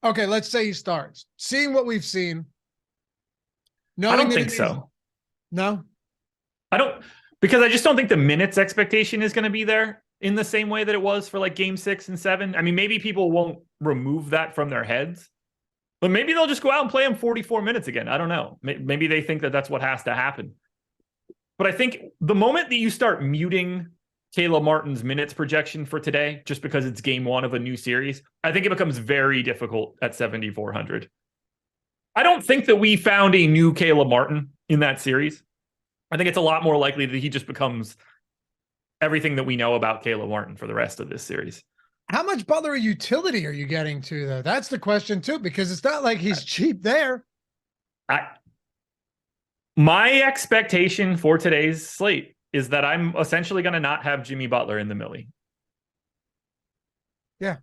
S1: Okay, let's say he starts. Seeing what we've seen.
S2: I don't think so.
S1: No?
S2: I don't, because I just don't think the minutes expectation is going to be there in the same way that it was for like game 6 and 7. I mean, maybe people won't remove that from their heads, but maybe they'll just go out and play him 44 minutes again. I don't know. Maybe they think that that's what has to happen. But I think the moment that you start muting Caleb Martin's minutes projection for today, just because it's game 1 of a new series, I think it becomes very difficult at 7,400. I don't think that we found a new Caleb Martin in that series. I think it's a lot more likely that he just becomes everything that we know about Caleb Martin for the rest of this series.
S1: How much Butler utility are you getting to, though? That's the question, too, because it's not like he's cheap there.
S2: My expectation for today's slate is that I'm essentially going to not have Jimmy Butler in the milli.
S1: Yeah.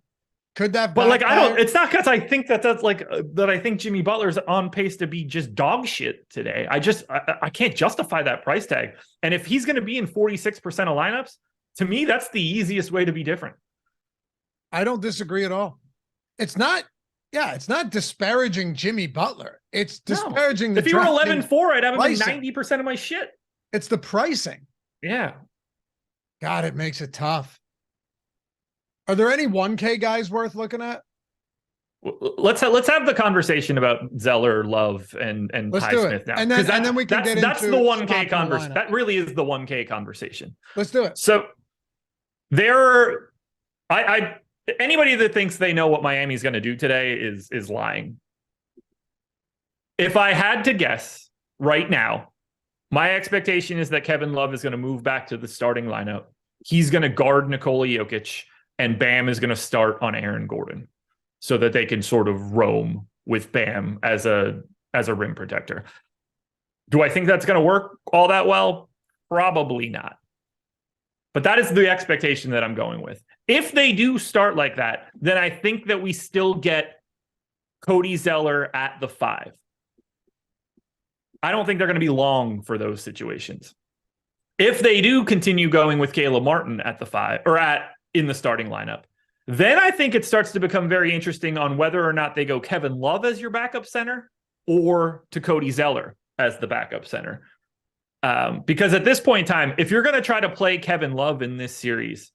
S1: Could that,
S2: but like, I don't, it's not because I think that's like, that I think Jimmy Butler's on pace to be just dog shit today. I can't justify that price tag. And if he's going to be in 46% of lineups, to me, that's the easiest way to be different.
S1: I don't disagree at all. It's not disparaging Jimmy Butler. It's disparaging.
S2: If he were 11-4, I'd have him in 90% of my shit.
S1: It's the pricing.
S2: Yeah.
S1: God, it makes it tough. Are there any 1K guys worth looking at?
S2: Let's have the conversation about Zeller, Love, and Highsmith now.
S1: And then we can get into
S2: that's the 1K conversation. That really is the 1K conversation.
S1: Let's do it.
S2: So anybody that thinks they know what Miami's going to do today is lying. If I had to guess right now, my expectation is that Kevin Love is going to move back to the starting lineup. He's going to guard Nikola Jokic, and Bam is going to start on Aaron Gordon so that they can sort of roam with Bam as a rim protector. Do I think that's going to work all that well? Probably not. But that is the expectation that I'm going with. If they do start like that, then I think that we still get Cody Zeller at the 5. I don't think they're going to be long for those situations. If they do continue going with Caleb Martin at the 5 or in the starting lineup, then I think it starts to become very interesting on whether or not they go Kevin Love as your backup center or to Cody Zeller as the backup center. Because at this point in time, if you're going to try to play Kevin Love in this series,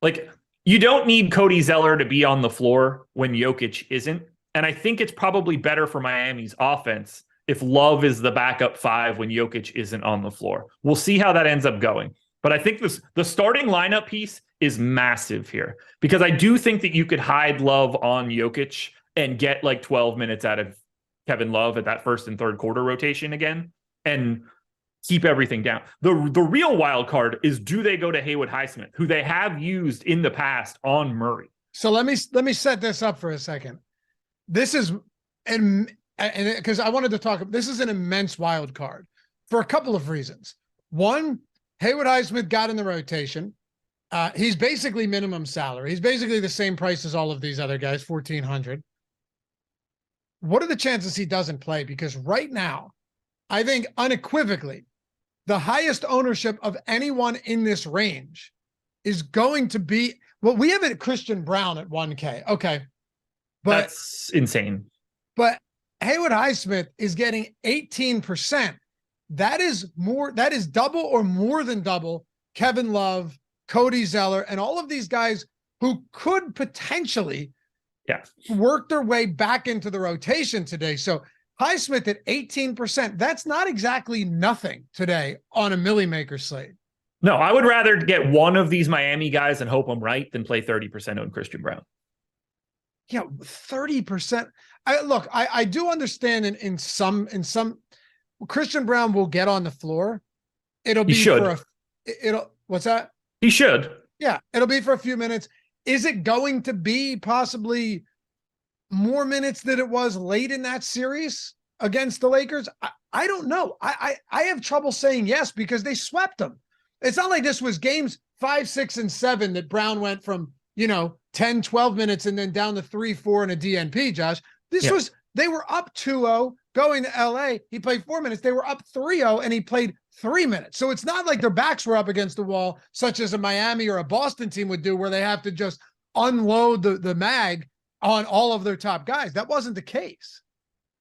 S2: like, you don't need Cody Zeller to be on the floor when Jokic isn't. And I think it's probably better for Miami's offense if Love is the backup 5 when Jokic isn't on the floor. We'll see how that ends up going. But I think the starting lineup piece is massive here, because I do think that you could hide Love on Jokic and get like 12 minutes out of Kevin Love at that first and third quarter rotation again and keep everything down. The real wild card is, do they go to Haywood Highsmith, who they have used in the past on Murray?
S1: So let me set this up for a second. This is, and because I wanted to talk, this is an immense wild card for a couple of reasons. One, Haywood Highsmith got in the rotation. He's basically minimum salary. He's basically the same price as all of these other guys, 1,400. What are the chances he doesn't play? Because right now, I think unequivocally, the highest ownership of anyone in this range is going to be, well, we have it Christian Brown at 1K. Okay. But
S2: that's insane.
S1: But Haywood Highsmith is getting 18%. That is double or more than double Kevin Love, Cody Zeller, and all of these guys who could potentially work their way back into the rotation today. So Highsmith at 18%, that's not exactly nothing today on a milli maker slate.
S2: No, I would rather get one of these Miami guys and hope I'm right than play 30% on Christian Brown.
S1: Yeah, 30%. I do understand in some Christian Brown will get on the floor. It'll be what's that?
S2: He should.
S1: Yeah, it'll be for a few minutes. Is it going to be possibly more minutes than it was late in that series against the Lakers? I don't know. I have trouble saying yes, because they swept them. It's not like this was games 5, 6, and 7 that Brown went from, 10, 12 minutes and then down to 3, 4 and a DNP, Josh. This was, they were up 2-0 going to LA. He played 4 minutes. They were up 3-0 and he played 3 minutes. So it's not like their backs were up against the wall, such as a Miami or a Boston team would do, where they have to just unload the mag on all of their top guys. That wasn't the case.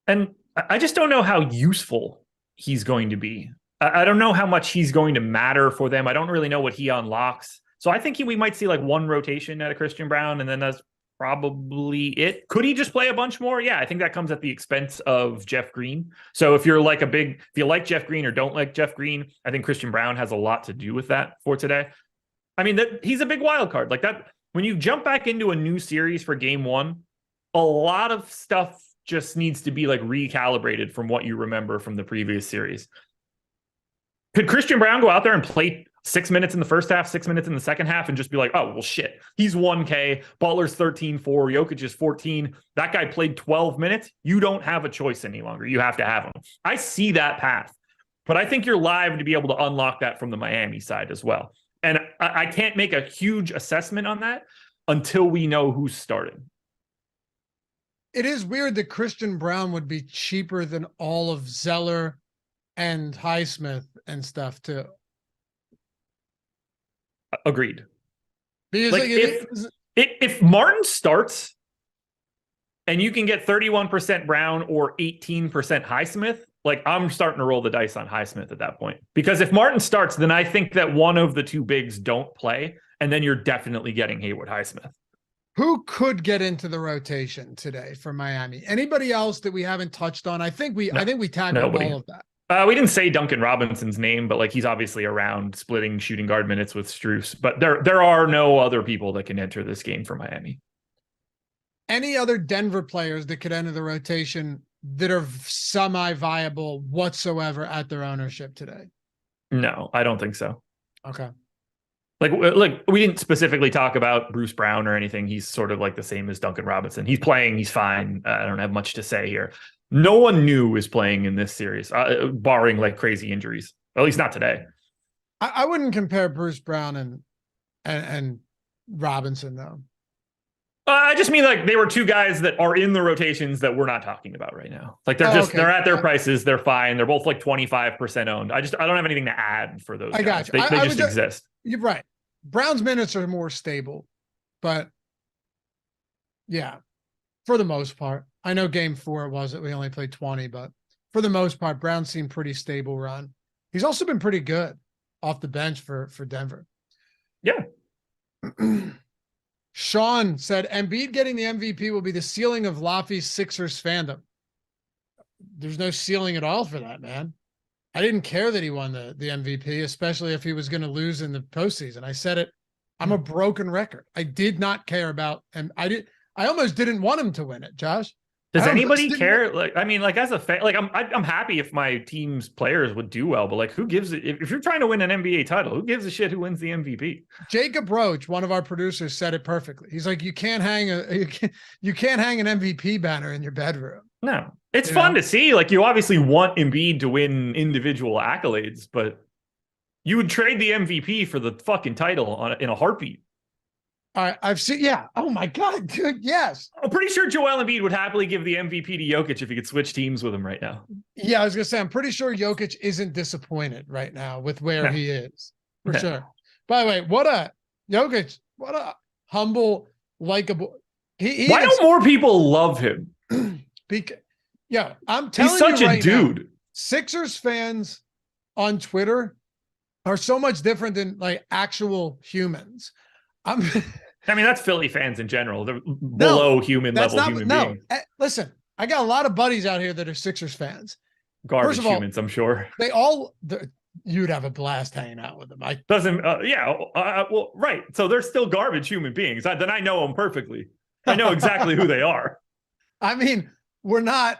S2: And I just don't know how useful he's going to be. I don't know how much he's going to matter for them. I don't really know what he unlocks. So I think we might see like one rotation at a Christian Brown, and then that's probably it. Could he just play a bunch more? Yeah, I think that comes at the expense of Jeff Green. So if you're like if you like Jeff Green or don't like Jeff Green, I think Christian Brown has a lot to do with that for today. I mean, he's a big wild card. Like that, when you jump back into a new series for game one, a lot of stuff just needs to be like recalibrated from what you remember from the previous series. Could Christian Brown go out there and play 6 minutes in the first half, 6 minutes in the second half, and just be like, oh, well, shit, he's 1K, Butler's 13-4, Jokic is 14. That guy played 12 minutes. You don't have a choice any longer. You have to have him. I see that path, but I think you're live to be able to unlock that from the Miami side as well. And I can't make a huge assessment on that until we know who's starting.
S1: It is weird that Christian Brown would be cheaper than all of Zeller and Highsmith and stuff too.
S2: Agreed.
S1: Because
S2: like if Martin starts and you can get 31% Brown or 18% Highsmith, like I'm starting to roll the dice on Highsmith at that point. Because if Martin starts, then I think that one of the two bigs don't play, and then you're definitely getting Haywood Highsmith.
S1: Who could get into the rotation today for Miami? Anybody else that we haven't touched on? I think we tackled all of that.
S2: We didn't say Duncan Robinson's name, but like he's obviously around splitting shooting guard minutes with Strus. But there are no other people that can enter this game for Miami.
S1: Any other Denver players that could enter the rotation that are semi-viable whatsoever at their ownership today?
S2: No, I don't think so.
S1: Okay.
S2: Like we didn't specifically talk about Bruce Brown or anything. He's sort of like the same as Duncan Robinson. He's playing. He's fine. I don't have much to say here. No one new is playing in this series, barring like crazy injuries. At least not today.
S1: I wouldn't compare Bruce Brown and Robinson though.
S2: I just mean like they were two guys that are in the rotations that we're not talking about right now. Like they're at their prices. They're fine. They're both like 25% owned. I don't have anything to add for those guys.
S1: Got you.
S2: They just exist.
S1: You're right. Brown's minutes are more stable, but yeah, for the most part. I know game 4 was that we only played 20, but for the most part, Brown seemed pretty stable run. He's also been pretty good off the bench for Denver.
S2: Yeah.
S1: Sean said, Embiid getting the MVP will be the ceiling of Laffy's Sixers fandom. There's no ceiling at all for that, man. I didn't care that he won the MVP, especially if he was going to lose in the postseason. I said it. I'm a broken record. I did not care about him. I almost didn't want him to win it, Josh.
S2: Does anybody care? Like, I mean, like as a fan, like I'm happy if my team's players would do well, but like, who gives it? If you're trying to win an NBA title, who gives a shit who wins the MVP?
S1: Jacob Roach, one of our producers, said it perfectly. He's like, you can't hang an MVP banner in your bedroom.
S2: No, it's fun to see. Like, you obviously want Embiid to win individual accolades, but you would trade the MVP for the fucking title in a heartbeat.
S1: I've seen, yeah. Oh my God, dude. Yes.
S2: I'm pretty sure Joel Embiid would happily give the MVP to Jokic if he could switch teams with him right now.
S1: Yeah, I was going to say, I'm pretty sure Jokic isn't disappointed right now with where he is. For sure. By the way, what a humble, likable.
S2: Why don't more people love him?
S1: Yeah, I'm telling you,
S2: he's such a dude.
S1: Now, Sixers fans on Twitter are so much different than like actual humans. I
S2: mean, that's Philly fans in general. They're below human level human beings.
S1: Listen, I got a lot of buddies out here that are Sixers fans.
S2: Garbage humans, I'm sure.
S1: You'd have a blast hanging out with them.
S2: Well, right. So they're still garbage human beings. Then I know them perfectly. I know exactly who they are.
S1: I mean, we're not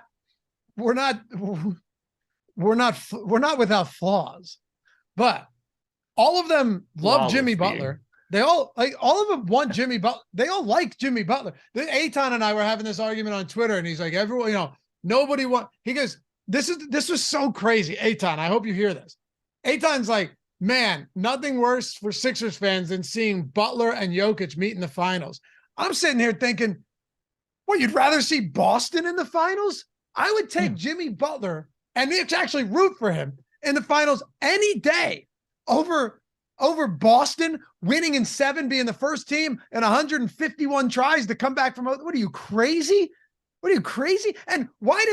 S1: without flaws, but all of them love Jimmy Butler. They all all of them want Jimmy Butler. They all like Jimmy Butler. Eitan and I were having this argument on Twitter, and he's like, everyone, he goes, this was so crazy. Eitan, I hope you hear this. Eitan's like, man, nothing worse for Sixers fans than seeing Butler and Jokic meet in the finals. I'm sitting here thinking, what, you'd rather see Boston in the finals? I would take Jimmy Butler and it's actually root for him in the finals any day over Boston winning in 7, being the first team and 151 tries to come back from. What are you, crazy? What are you, crazy? And why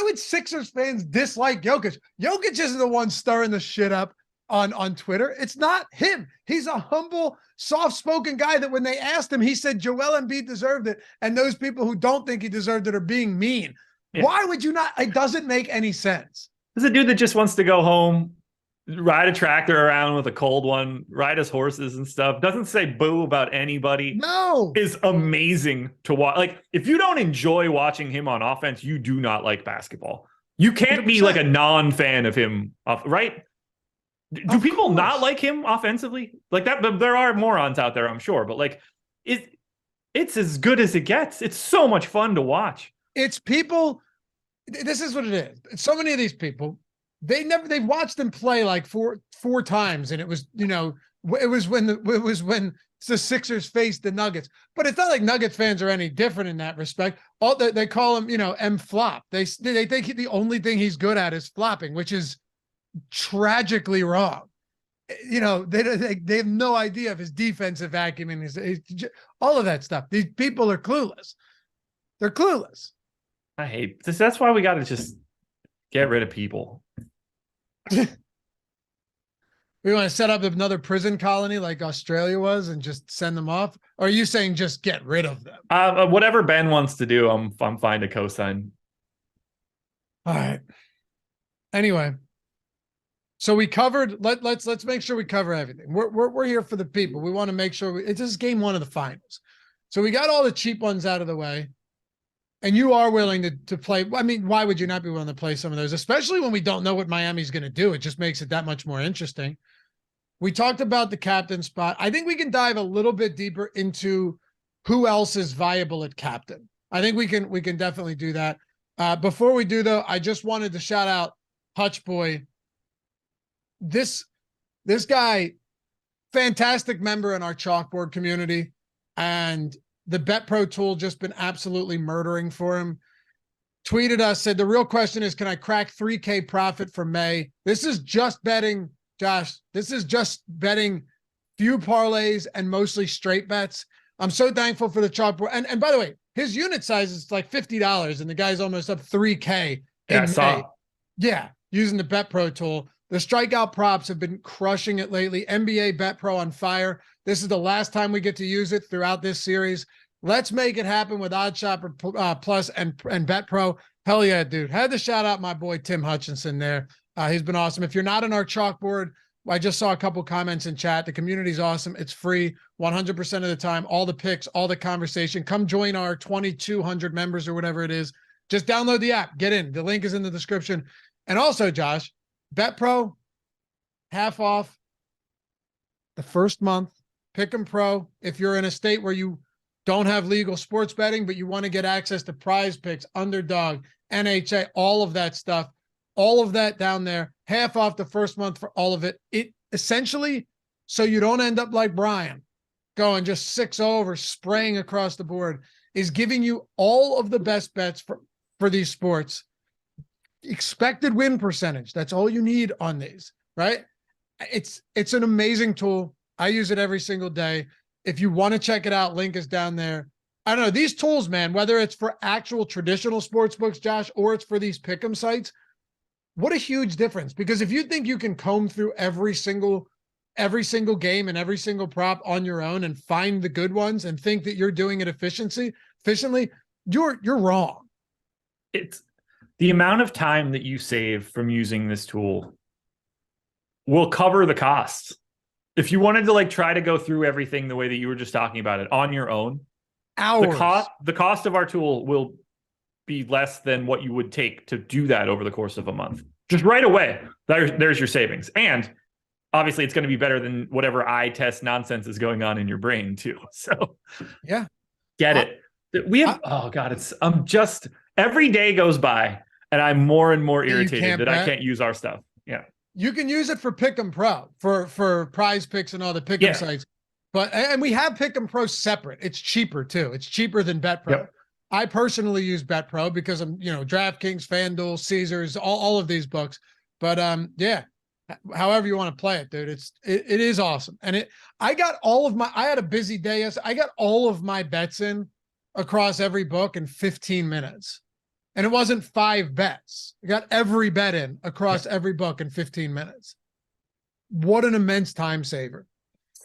S1: would Sixers fans dislike Jokic? Jokic isn't the one stirring the shit up on Twitter. It's not him. He's a humble, soft-spoken guy that when they asked him, he said Joel Embiid deserved it. And those people who don't think he deserved it are being mean. Yeah. Why would you not? It doesn't make any sense.
S2: There's a dude that just wants to go home, ride a tractor around with a cold one, ride his horses and stuff. Doesn't say boo about anybody.
S1: No.
S2: Is amazing to watch. Like, if you don't enjoy watching him on offense, you do not like basketball. You can't 100%. Be like a non-fan of him, right? Do people not like him offensively? Like that, but there are morons out there, I'm sure. But like, it's as good as it gets. It's so much fun to watch.
S1: It's people. This is what it is. So many of these people, they've watched him play like four times, and it was when the Sixers faced the Nuggets. But it's not like Nuggets fans are any different in that respect. All they call him, M flop. They think the only thing he's good at is flopping, which is tragically wrong. They have no idea of his defensive acumen, his all of that stuff. These people are clueless. They're clueless.
S2: I hate this. That's why we got to just get rid of people.
S1: We want to set up another prison colony like Australia was and just send them off? Or are you saying just get rid of them?
S2: Whatever Ben wants to do, I'm fine to co-sign.
S1: All right. Anyway, so we covered. Let's make sure we cover everything. We're here for the people. We want to make sure it's just game 1 of the finals. So we got all the cheap ones out of the way, and you are willing to play. I mean, why would you not be willing to play some of those, especially when we don't know what Miami's going to do? It just makes it that much more interesting. We talked about the captain spot. I think we can dive a little bit deeper into who else is viable at captain. I think we can definitely do that. Before we do, though, I just wanted to shout out Hutch Boy. This guy, fantastic member in our chalkboard community, and the BetPro tool just been absolutely murdering for him. Tweeted us, said the real question is, can I crack 3K profit for May? This is just betting, Josh. This is just betting few parlays and mostly straight bets. I'm so thankful for the chalkboard. And by the way, his unit size is like $50, and the guy's almost up 3K.
S2: Yeah, I saw.
S1: Yeah, using the BetPro tool. The strikeout props have been crushing it lately. NBA BetPro on fire. This is the last time we get to use it throughout this series. Let's make it happen with OddsShopper Plus and BetPro. Hell yeah, dude. Had to shout out my boy Tim Hutchinson there. He's been awesome. If you're not in our chalkboard, I just saw a couple comments in chat. The community's awesome. It's free 100% of the time. All the picks, all the conversation. Come join our 2,200 members or whatever it is. Just download the app. Get in. The link is in the description. And also, Josh, BetPro, half off the first month. Pick'em Pro. If you're in a state where you don't have legal sports betting, but you want to get access to PrizePicks, Underdog, NHA, all of that stuff, all of that down there, half off the first month for all of it. It essentially, so you don't end up like Brian, going just 6 over, spraying across the board, is giving you all of the best bets for these sports. Expected win percentage. That's all you need on these, right? It's an amazing tool. I use it every single day. If you want to check it out, link is down there. I don't know, these tools, man, whether it's for actual traditional sports books, Josh, or it's for these pick'em sites, what a huge difference. Because if you think you can comb through every single game and every single prop on your own and find the good ones and think that you're doing it efficiently, you're wrong.
S2: It's the amount of time that you save from using this tool will cover the costs. If you wanted to like try to go through everything the way that you were just talking about it on your own,
S1: hours.
S2: The cost of our tool will be less than what you would take to do that over the course of a month. Just right away, there's your savings. And obviously it's going to be better than whatever eye test nonsense is going on in your brain too. So
S1: yeah,
S2: get it. We have, I'm just, every day goes by and I'm more and more irritated that I can't use our stuff. Yeah.
S1: You can use it for Pick'em Pro for PrizePicks and all the Pick'em
S2: Yeah.
S1: sites. But and we have Pick'em Pro separate. It's cheaper too. It's cheaper than Bet Pro.
S2: Yep.
S1: I personally use Bet Pro because I'm, DraftKings, FanDuel, Caesars, all of these books. But yeah, however you want to play it, dude, it is awesome. And I had a busy day. I got all of my bets in across every book in 15 minutes. And it wasn't 5 bets. I got every bet in across every book in 15 minutes. What an immense time saver.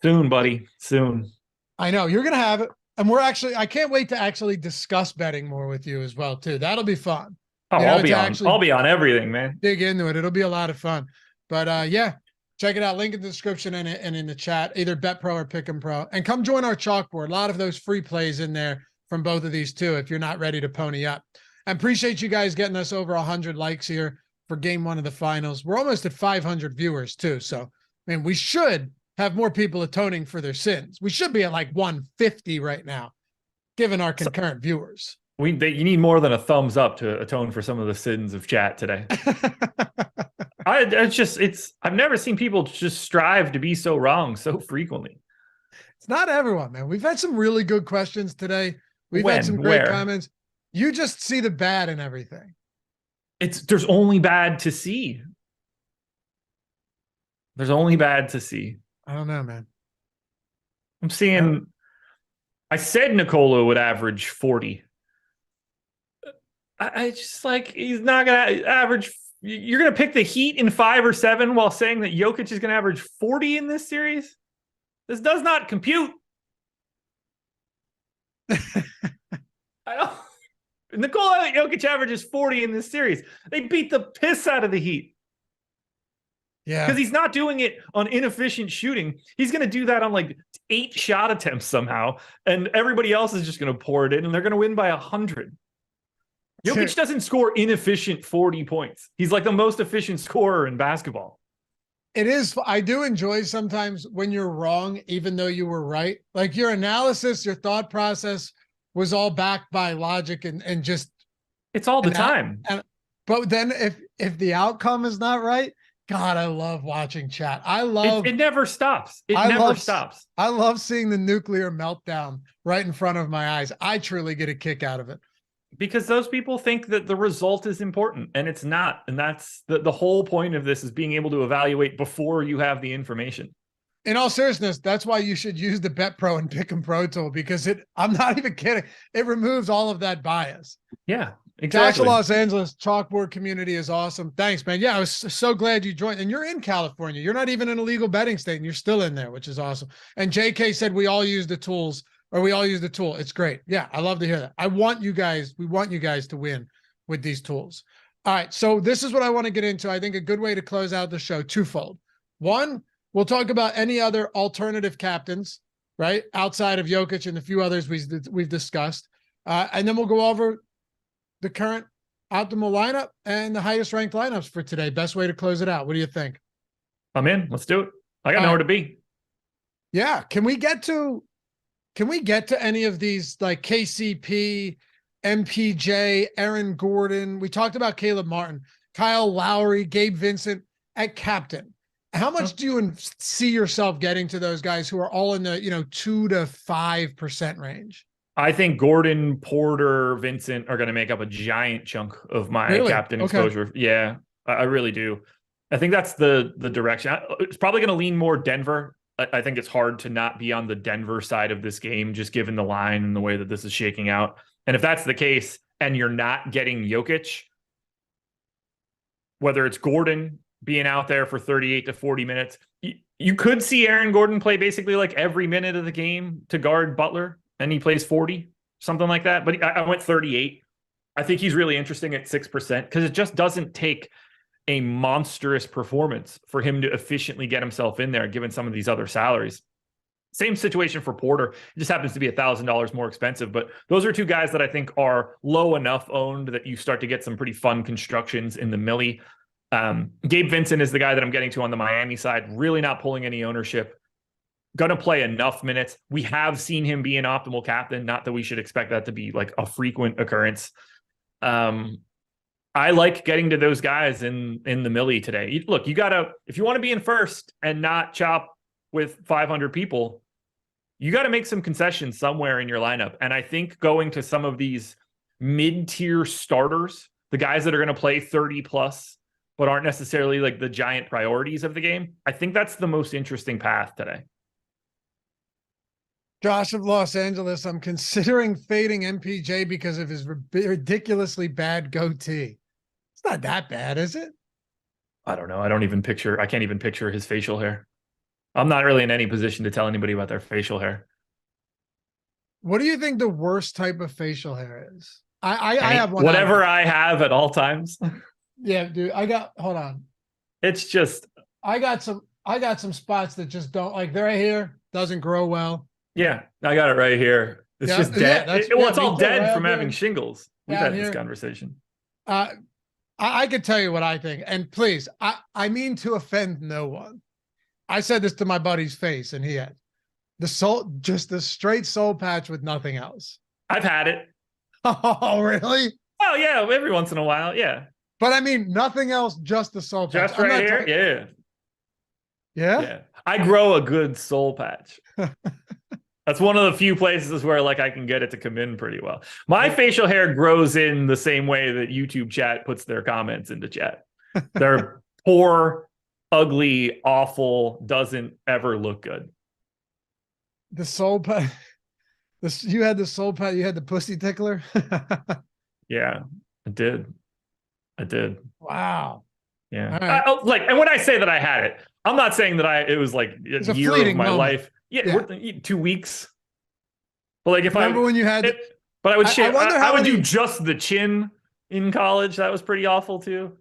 S2: Soon, buddy. Soon.
S1: I know you're going to have it. And I can't wait to actually discuss betting more with you as well, too. That'll be fun.
S2: Oh, I'll be on everything, man.
S1: Dig into it. It'll be a lot of fun. But yeah, check it out. Link in the description and in the chat, either Bet Pro or Pick'em Pro. And come join our chalkboard. A lot of those free plays in there from both of these too, if you're not ready to pony up. I appreciate you guys getting us over 100 likes here for game 1 of the finals. We're almost at 500 viewers too. So, we should have more people atoning for their sins. We should be at like 150 right now, given our concurrent viewers.
S2: You need more than a thumbs up to atone for some of the sins of chat today. I've never seen people just strive to be so wrong so frequently.
S1: It's not everyone, man. We've had some really good questions today. We've had some great comments. You just see the bad in everything.
S2: There's only bad to see. There's only bad to see.
S1: I don't know, man.
S2: I'm seeing. I said Nikola would average 40. I just he's not going to average. You're going to pick the Heat in 5 or 7 while saying that Jokic is going to average 40 in this series? This does not compute. I don't. Nikola Jokic averages 40 in this series. They beat the piss out of the Heat.
S1: Yeah.
S2: Because he's not doing it on inefficient shooting. He's going to do that on 8 shot attempts somehow. And everybody else is just going to pour it in and they're going to win by 100. Jokic doesn't score inefficient 40 points. He's the most efficient scorer in basketball.
S1: It is. I do enjoy sometimes when you're wrong, even though you were right. Your analysis, your thought process was all backed by logic and just.
S2: It's all the time.
S1: But then if the outcome is not right, God, I love watching chat.
S2: It never stops. It never stops.
S1: I love seeing the nuclear meltdown right in front of my eyes. I truly get a kick out of it.
S2: Because those people think that the result is important and it's not. And that's the whole point of this, is being able to evaluate before you have the information.
S1: In all seriousness, that's why you should use the Bet Pro and Pick'em Pro tool, because I'm not even kidding. It removes all of that bias.
S2: Yeah, exactly.
S1: Josh, Los Angeles chalkboard community is awesome. Thanks, man. Yeah, I was so glad you joined. And you're in California. You're not even in a legal betting state and you're still in there, which is awesome. And JK said we all use the tools. Or we all use the tool. It's great. Yeah, I love to hear that. We want you guys to win with these tools. All right, so this is what I want to get into. I think a good way to close out the show, twofold. One, we'll talk about any other alternative captains, right, outside of Jokic and a few others we've discussed. And then we'll go over the current optimal lineup and the highest ranked lineups for today. Best way to close it out. What do you think?
S2: I'm in. Let's do it. I got nowhere to be.
S1: Yeah. Can we get to any of these, KCP, MPJ, Aaron Gordon? We talked about Caleb Martin, Kyle Lowry, Gabe Vincent at captain. How much do you see yourself getting to those guys who are all in the 2 to 5% range?
S2: I think Gordon, Porter, Vincent are going to make up a giant chunk of my captain exposure. Yeah, I really do. I think that's the direction. It's probably going to lean more Denver. I think it's hard to not be on the Denver side of this game, just given the line and the way that this is shaking out. And if that's the case, and you're not getting Jokic, whether it's Gordon being out there for 38 to 40 minutes, you could see Aaron Gordon play basically every minute of the game to guard Butler, and he plays 40, something like that. But I went 38. I think he's really interesting at 6% because it just doesn't take a monstrous performance for him to efficiently get himself in there, given some of these other salaries. Same situation for Porter. It just happens to be $1,000 more expensive, but those are two guys that I think are low enough owned that you start to get some pretty fun constructions in the milli. Gabe Vincent is the guy that I'm getting to on the Miami side, really not pulling any ownership. Going to play enough minutes. We have seen him be an optimal captain. Not that we should expect that to be a frequent occurrence. I like getting to those guys in the milli today. Look, you gotta, if you want to be in first and not chop with 500 people, you got to make some concessions somewhere in your lineup. And I think going to some of these mid-tier starters, the guys that are going to play 30 plus, but aren't necessarily like the giant priorities of the game, I think that's the most interesting path today.
S1: Josh of Los Angeles, I'm considering fading MPJ because of his ridiculously bad goatee. It's not that bad, is it?
S2: I don't know. I can't even picture his facial hair. I'm not really in any position to tell anybody about their facial hair.
S1: What do you think the worst type of facial hair is? I have one.
S2: Whatever I have at all times.
S1: Yeah, dude. Hold on.
S2: It's just
S1: I got some spots that just don't, like, they're right here, doesn't grow well.
S2: Yeah, I got it right here. It's just dead. It's all dead from having shingles. We've had this conversation.
S1: I could tell you what I think. And please, I mean to offend no one. I said this to my buddy's face, and he had just the straight soul patch with nothing else.
S2: I've had it.
S1: Oh, really?
S2: Oh, yeah. Every once in a while. Yeah.
S1: But I mean, nothing else, just the soul patch.
S2: Just right here? Yeah.
S1: Yeah?
S2: Yeah. I grow a good soul patch. That's one of the few places where like I can get it to come in pretty well. My facial hair grows in the same way that YouTube chat puts their comments into chat. They're poor, ugly, awful, doesn't ever look good.
S1: The soul patch. You had the soul patch. You had the pussy tickler.
S2: Yeah, I did.
S1: Wow.
S2: Yeah. Right. And when I say that I had it, I'm not saying that it was like a year of my life. Yeah, 2 weeks. But like if
S1: remember when you had
S2: it, but I would shave. I would do just the chin in college. That was pretty awful too.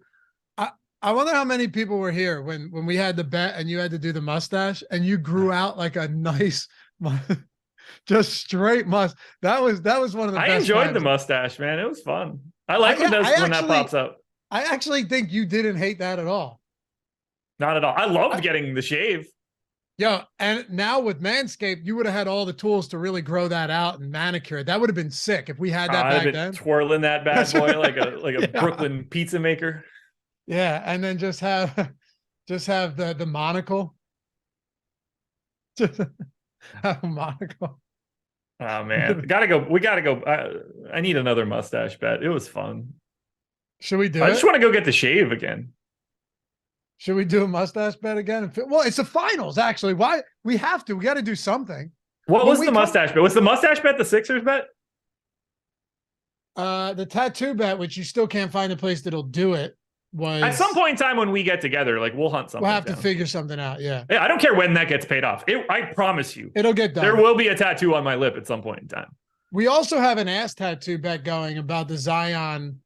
S1: I wonder how many people were here when we had the bet and you had to do the mustache and you grew out like a nice, just straight mustache. That was one of the best.
S2: I enjoyed the mustache, man. It was fun. I like when that pops up.
S1: I actually think you didn't hate that at all.
S2: Not at all. I loved getting the shave.
S1: Yo, and now with Manscaped, you would have had all the tools to really grow that out and manicure it. That would have been sick if we had that back then.
S2: Twirling that bad boy like a Brooklyn pizza maker.
S1: Yeah, and then just have the monocle. Just have a monocle.
S2: Oh man, we gotta go. I need another mustache bet. It was fun.
S1: Should we do it?
S2: I just want to go get the shave again.
S1: Should we do a mustache bet again? Well, it's the finals, actually. Why? We have to. We got to do something.
S2: What was the mustache bet? Was the mustache bet the Sixers bet?
S1: The tattoo bet, which you still can't find a place that'll do it, was...
S2: At some point in time when we get together, like we'll hunt something.
S1: We'll have to figure something out, yeah.
S2: I don't care when that gets paid off. I promise you.
S1: It'll get done.
S2: There will be a tattoo on my lip at some point in time.
S1: We also have an ass tattoo bet going about the Zion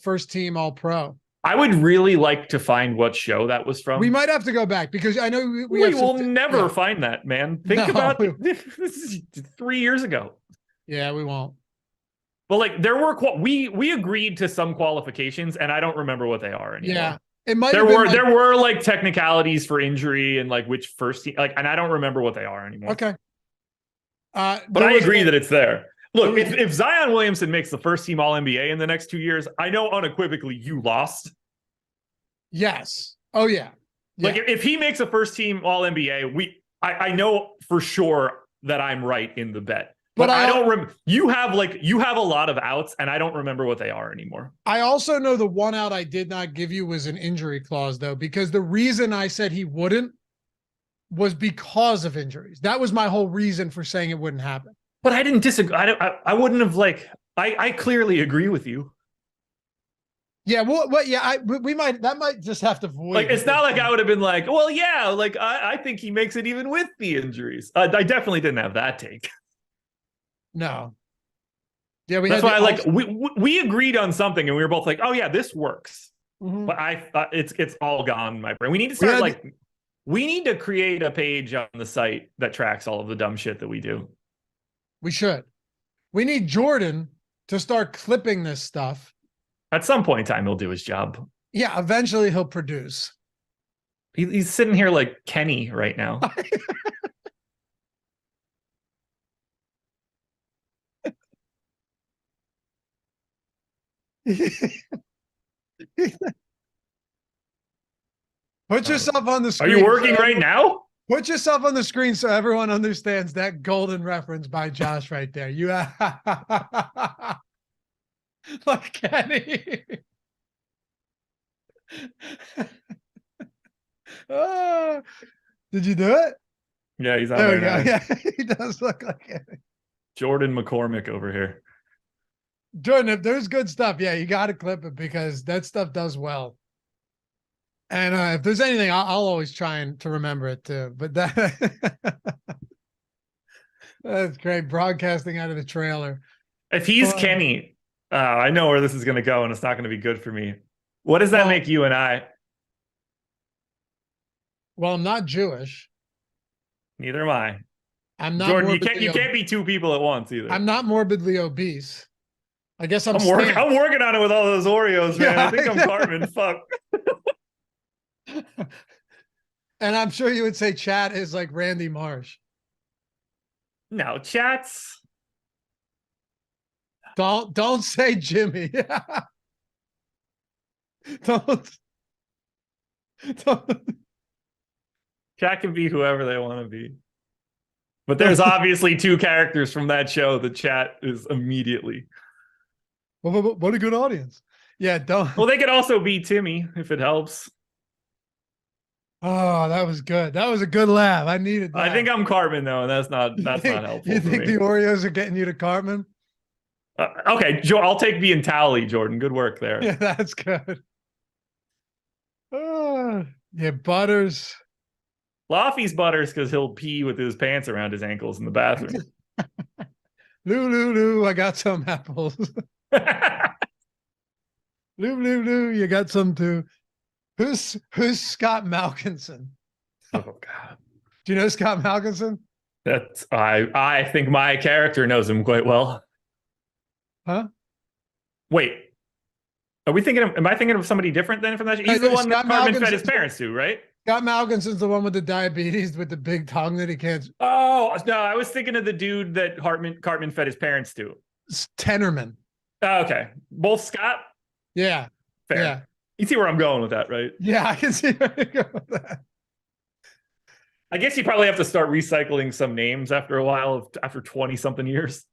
S1: first team All-Pro.
S2: I would really like to find what show that was from.
S1: We might have to go back because I know we
S2: will never find that, man. Think about this is 3 years ago.
S1: Yeah, we won't.
S2: But like there were we agreed to some qualifications, and I don't remember what they are anymore.
S1: Yeah, it might.
S2: There were like technicalities for injury and like which first team, like, and I don't remember what they are anymore.
S1: Okay.
S2: But I agree that it's there. Look, if Zion Williamson makes the first team All NBA in the next 2 years, I know unequivocally you lost.
S1: Yes. Oh yeah.
S2: Like if he makes a first team All NBA, I know for sure that I'm right in the bet. But I don't remember. You have a lot of outs, and I don't remember what they are anymore.
S1: I also know the one out I did not give you was an injury clause, though, because the reason I said he wouldn't was because of injuries. That was my whole reason for saying it wouldn't happen.
S2: But I didn't disagree. I wouldn't have I clearly agree with you.
S1: Yeah, well, yeah, that might just have to void.
S2: Like, it's not like I would have been like, well, yeah, like I think he makes it even with the injuries. I definitely didn't have that take.
S1: No. Yeah,
S2: that's why we agreed on something, and we were both like, oh yeah, this works. Mm-hmm. But I thought it's all gone in my brain. We need to start we need to create a page on the site that tracks all of the dumb shit that we do.
S1: We should. We need Jordan to start clipping this stuff.
S2: At some point in time, he'll do his job.
S1: Yeah, eventually he'll produce.
S2: He's sitting here like Kenny right now.
S1: Put yourself on the
S2: Are
S1: screen.
S2: you working right now?
S1: Put yourself on the screen so everyone understands that golden reference by Josh right there. You like Kenny. Oh, did you do it?
S2: Yeah, he's on
S1: There we
S2: there
S1: go.
S2: now.
S1: Yeah, he does look like Kenny.
S2: Jordan McCormick over here.
S1: Jordan, if there's good stuff, yeah, you got to clip it because that stuff does well. And if there's anything, I'll always try to remember it too. But that's great. Broadcasting out of the trailer.
S2: If he's Kenny, I know where this is going to go, and it's not going to be good for me. What does that make you and I?
S1: Well, I'm not Jewish.
S2: Neither am I.
S1: I'm not
S2: Jordan. You can't be two people at once either.
S1: I'm not morbidly obese. I guess I'm
S2: working on it with all those Oreos, man.
S1: Yeah,
S2: I think I'm Cartman. Fuck.
S1: And I'm sure you would say Chat is like Randy Marsh.
S2: No, Chat's.
S1: Don't say Jimmy. don't.
S2: Chat can be whoever they want to be. But there's obviously two characters from that show that Chat is immediately.
S1: What a good audience. Yeah, don't.
S2: Well, they could also be Timmy if it helps.
S1: Oh, that was good. That was a good laugh. I needed that.
S2: I think I'm Cartman though, and that's not helpful.
S1: You think the Oreos are getting you to Cartman?
S2: Okay, I'll take being Tally, Jordan. Good work there.
S1: Yeah, that's good. Yeah, Butters.
S2: Laffy's Butters because he'll pee with his pants around his ankles in the bathroom.
S1: Lou, I got some apples. Lou, you got some too. Who's Scott Malkinson?
S2: Oh God.
S1: Do you know Scott Malkinson?
S2: That's I think my character knows him quite well.
S1: Huh?
S2: Wait. Am I thinking of somebody different than from that? He's the one that Cartman fed his parents to, right?
S1: Scott Malkinson's the one with the diabetes with the big tongue that he can't.
S2: Oh, no, I was thinking of the dude that Cartman fed his parents to.
S1: It's Tenorman.
S2: Oh, okay. Both Scott?
S1: Yeah.
S2: Fair.
S1: Yeah.
S2: You see where I'm going with that, right?
S1: Yeah, I can see where you're going with that.
S2: I guess you probably have to start recycling some names after a while, after 20-something years.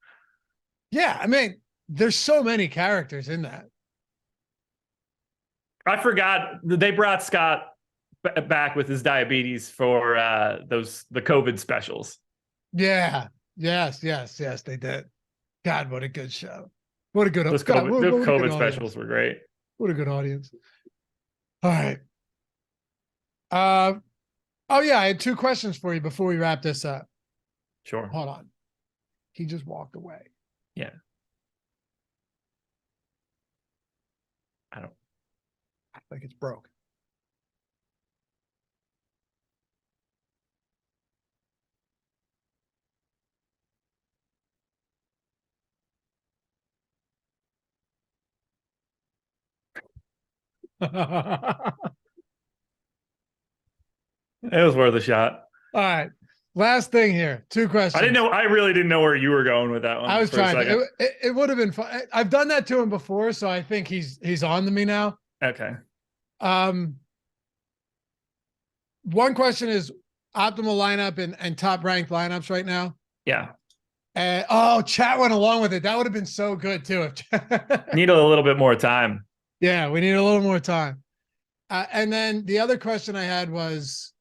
S1: Yeah, I mean, there's so many characters in that.
S2: I forgot they brought Scott back with his diabetes for the COVID specials.
S1: Yeah. Yes, they did. God, what a good show. What a good
S2: those
S1: God,
S2: COVID specials were great.
S1: What a good audience. All right. Oh yeah, I had two questions for you before we wrap this up.
S2: Sure.
S1: Hold on. He just walked away.
S2: Yeah.
S1: I think it's broke.
S2: It was worth a shot.
S1: All right. Last thing here. Two questions.
S2: I really didn't know where you were going with that one.
S1: I was trying to. It would have been fun. I've done that to him before, so I think he's on to me now.
S2: Okay.
S1: One question is optimal lineup and top ranked lineups right now.
S2: Yeah.
S1: Chat went along with it. That would have been so good too.
S2: Need a little bit more time.
S1: Yeah, we need a little more time. And then the other question I had was,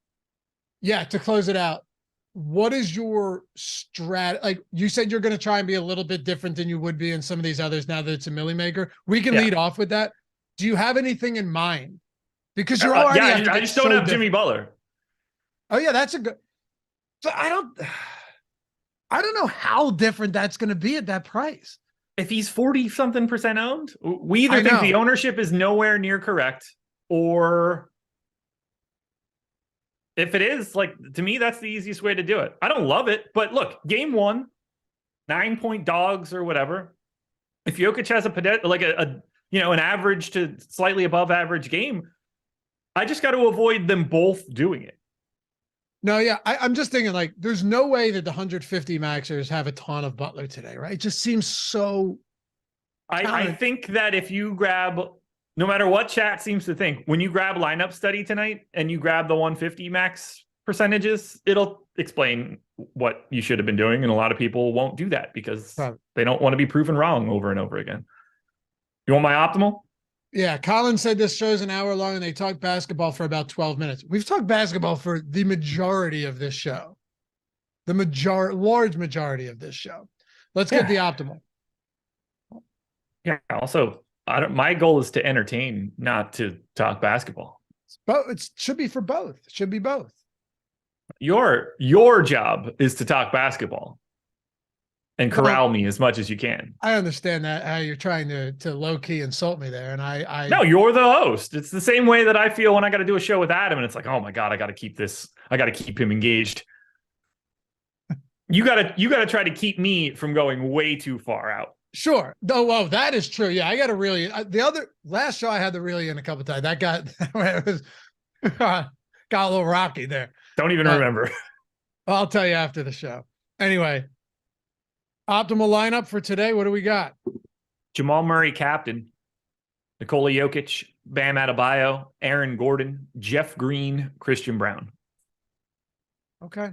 S1: to close it out, what is your strat? Like you said, you're going to try and be a little bit different than you would be in some of these others now that it's a milli maker. We can lead off with that. Do you have anything in mind? Because you're already.
S2: I just don't have Jimmy Butler.
S1: Oh yeah, that's a good. So I don't know how different that's going to be at that price.
S2: If he's 40-something% owned, we either think the ownership is nowhere near correct, or if it is, like, to me, that's the easiest way to do it. I don't love it, but look, game 1, 9-point dogs or whatever. If Jokic has an average to slightly above average game, I just got to avoid them both doing it.
S1: No, yeah, I'm just thinking, like, there's no way that the 150 maxers have a ton of Butler today, right? It just seems so
S2: I think that if you grab, no matter what chat seems to think, when you grab lineup study tonight and you grab the 150 max percentages, it'll explain what you should have been doing. And a lot of people won't do that because they don't want to be proven wrong over and over again. You want my optimal?
S1: Yeah, Colin said this show's an hour long and they talk basketball for about 12 minutes. We've talked basketball for the majority of this show. The large majority of this show. Let's get the optimal.
S2: Yeah. Also, my goal is to entertain, not to talk basketball.
S1: It should be for both. It should be both.
S2: Your job is to talk basketball and corral me as much as you can.
S1: I understand that, how you're trying to low-key insult me there. And
S2: No, you're the host. It's the same way that I feel when I got to do a show with Adam and it's like, oh my God, I got to keep him engaged. You gotta try to keep me from going way too far out.
S1: Sure. Oh, well, that is true. Yeah, I got to really. The last show I had to really in a couple of times. That got got a little rocky there.
S2: Don't even remember.
S1: I'll tell you after the show. Anyway, optimal lineup for today. What do we got?
S2: Jamal Murray, captain. Nikola Jokic, Bam Adebayo, Aaron Gordon, Jeff Green, Christian Brown.
S1: Okay.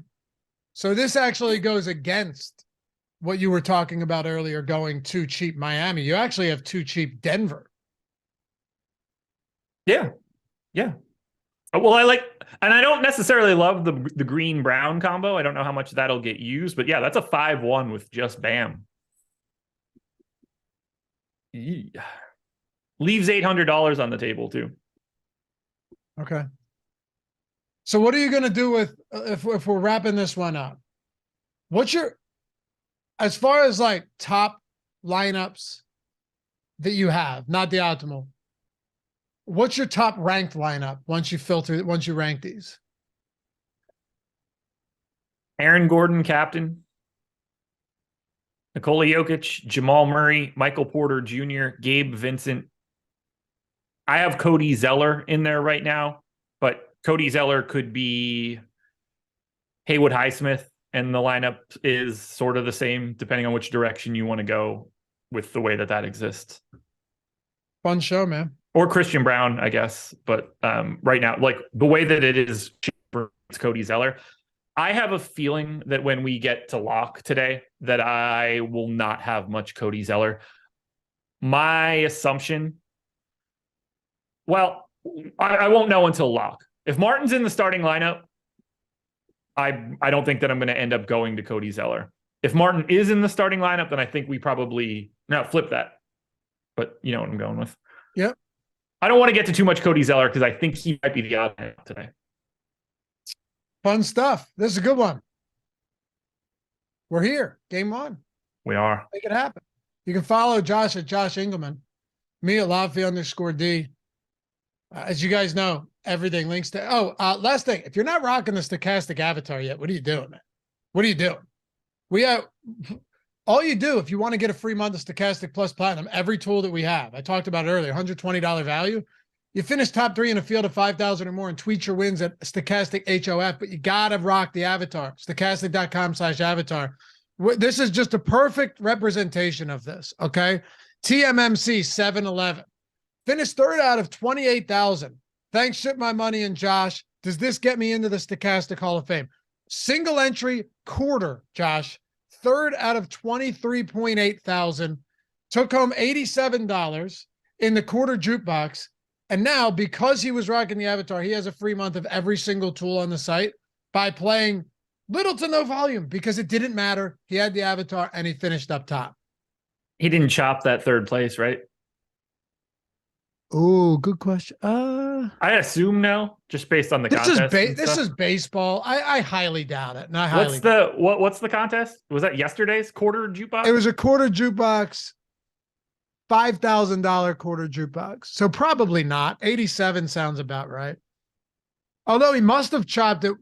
S1: So this actually goes against what you were talking about earlier, going too cheap Miami. You actually have too cheap Denver.
S2: Yeah. Yeah. Well, and I don't necessarily love the green brown combo. I don't know how much that'll get used, but yeah, that's a 5-1 with just Bam. Yeah. Leaves $800 on the table too.
S1: Okay. So what are you going to do with, if we're wrapping this one up, as far as like top lineups that you have, not the optimal, what's your top ranked lineup once you rank these?
S2: Aaron Gordon, captain. Nikola Jokic, Jamal Murray, Michael Porter Jr., Gabe Vincent. I have Cody Zeller in there right now, but Cody Zeller could be Haywood Highsmith, and the lineup is sort of the same depending on which direction you want to go with the way that exists.
S1: Fun show, man.
S2: Or Christian Brown, I guess. But right now, like the way that it is, it's Cody Zeller. I have a feeling that when we get to lock today, that I will not have much Cody Zeller. My assumption, well, I won't know until lock. If Martin's in the starting lineup, I don't think that I'm going to end up going to Cody Zeller. If Martin is in the starting lineup, then I think we probably flip that. But you know what I'm going with.
S1: Yep.
S2: I don't want to get to too much Cody Zeller because I think he might be the odd man today.
S1: Fun stuff. This is a good one. We're here. Game on.
S2: We are.
S1: Make it happen. You can follow Josh at Josh Engleman, me at Lafayette_D. As you guys know, everything links to. Last thing, if you're not rocking the stochastic avatar yet, what are you doing, man? What are you doing? We have all you do if you want to get a free month of Stochastic Plus Platinum. Every tool that we have, I talked about it earlier, $120 value. You finish top 3 in a field of 5,000 or more and tweet your wins at Stochastic HOF, but you gotta rock the avatar. Stochastic.com/avatar. This is just a perfect representation of this. Okay, TMMC 711. Finished third out of 28,000. Thanks, Ship My Money and Josh. Does this get me into the Stochastic Hall of Fame? Single entry quarter, Josh. Third out of 23.8 thousand. Took home $87 in the quarter jukebox. And now, because he was rocking the avatar, he has a free month of every single tool on the site by playing little to no volume because it didn't matter. He had the avatar and he finished up top.
S2: He didn't chop that third place, right?
S1: Oh, good question.
S2: I assume no, just based on the contest.
S1: This is baseball. I highly doubt it.
S2: What's the contest? Was that yesterday's quarter jukebox?
S1: It was a quarter jukebox, $5,000 quarter jukebox. So probably not. 87 sounds about right. Although he must have chopped it,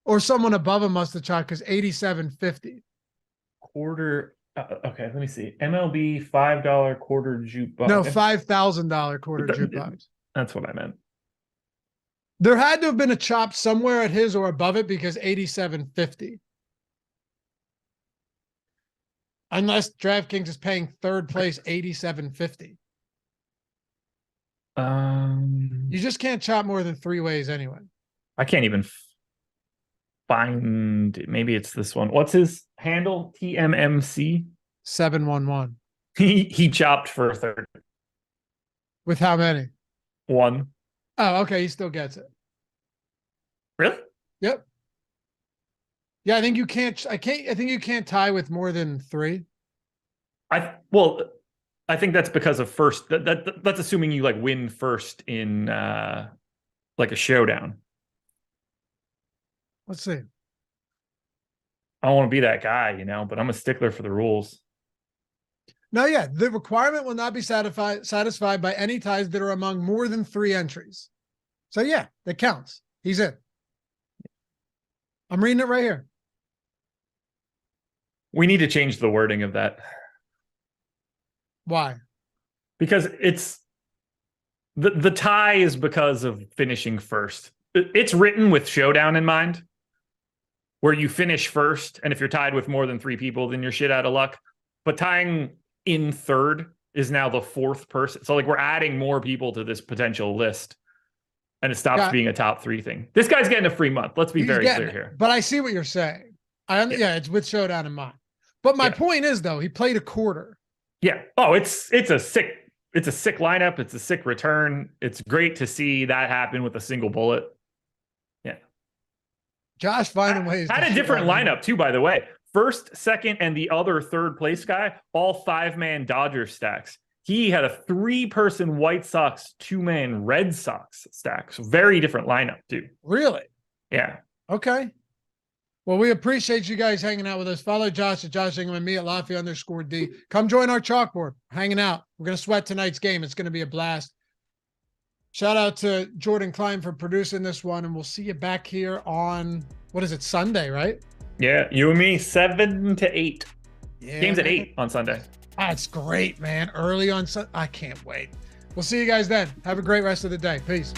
S1: or someone above him must have chopped because 87.50.
S2: Quarter. Okay, let me see. MLB $5 quarter jukebox.
S1: No, $5,000 quarter jukebox.
S2: That's what I meant.
S1: There had to have been a chop somewhere at his or above it because 87.50. Unless DraftKings is paying third place $87.50. You just can't chop more than 3 ways anyway.
S2: I can't even find. Maybe it's this one. What's his handle? TMMC
S1: 711.
S2: He chopped for a third.
S1: With how many?
S2: 1.
S1: Oh, okay. He still gets it.
S2: Really?
S1: Yep. Yeah, I think you can't. I think you can't tie with more than 3.
S2: I think that's because of first. That's assuming you like win first in like a showdown.
S1: Let's see.
S2: I don't want to be that guy, but I'm a stickler for the rules.
S1: No, yeah, the requirement will not be satisfied by any ties that are among more than 3 entries. So yeah, that counts. He's in. I'm reading it right here.
S2: We need to change the wording of that.
S1: Why?
S2: Because it's the tie is because of finishing first. It's written with showdown in mind, where you finish first, and if you're tied with more than 3 people, then you're shit out of luck. But tying in third is now the 4th person. So like we're adding more people to this potential list, and it stops being a top 3 thing. This guy's getting a free month. Let's be very clear here.
S1: But I see what you're saying. Yeah, it's with showdown in mind. But my point is, though, he played a quarter.
S2: Yeah. Oh, it's a sick lineup. It's a sick return. It's great to see that happen with a single bullet. Yeah.
S1: Josh finding ways.
S2: Had a different lineup too, by the way. First, second, and the other third place guy, all 5-man Dodgers stacks. He had a 3-person White Sox, 2-man Red Sox stack. So very different lineup too.
S1: Really?
S2: Yeah.
S1: Okay. Well, we appreciate you guys hanging out with us. Follow Josh at Josh Engleman, me at Lafayette_D. Come join our chalkboard. Hanging out. We're going to sweat tonight's game. It's going to be a blast. Shout out to Jordan Klein for producing this one, and we'll see you back here on, what is it, Sunday, right?
S2: Yeah, you and me, 7 to 8.
S1: Yeah,
S2: game's at 8 on Sunday.
S1: That's great, man. Early on Sunday. I can't wait. We'll see you guys then. Have a great rest of the day. Peace.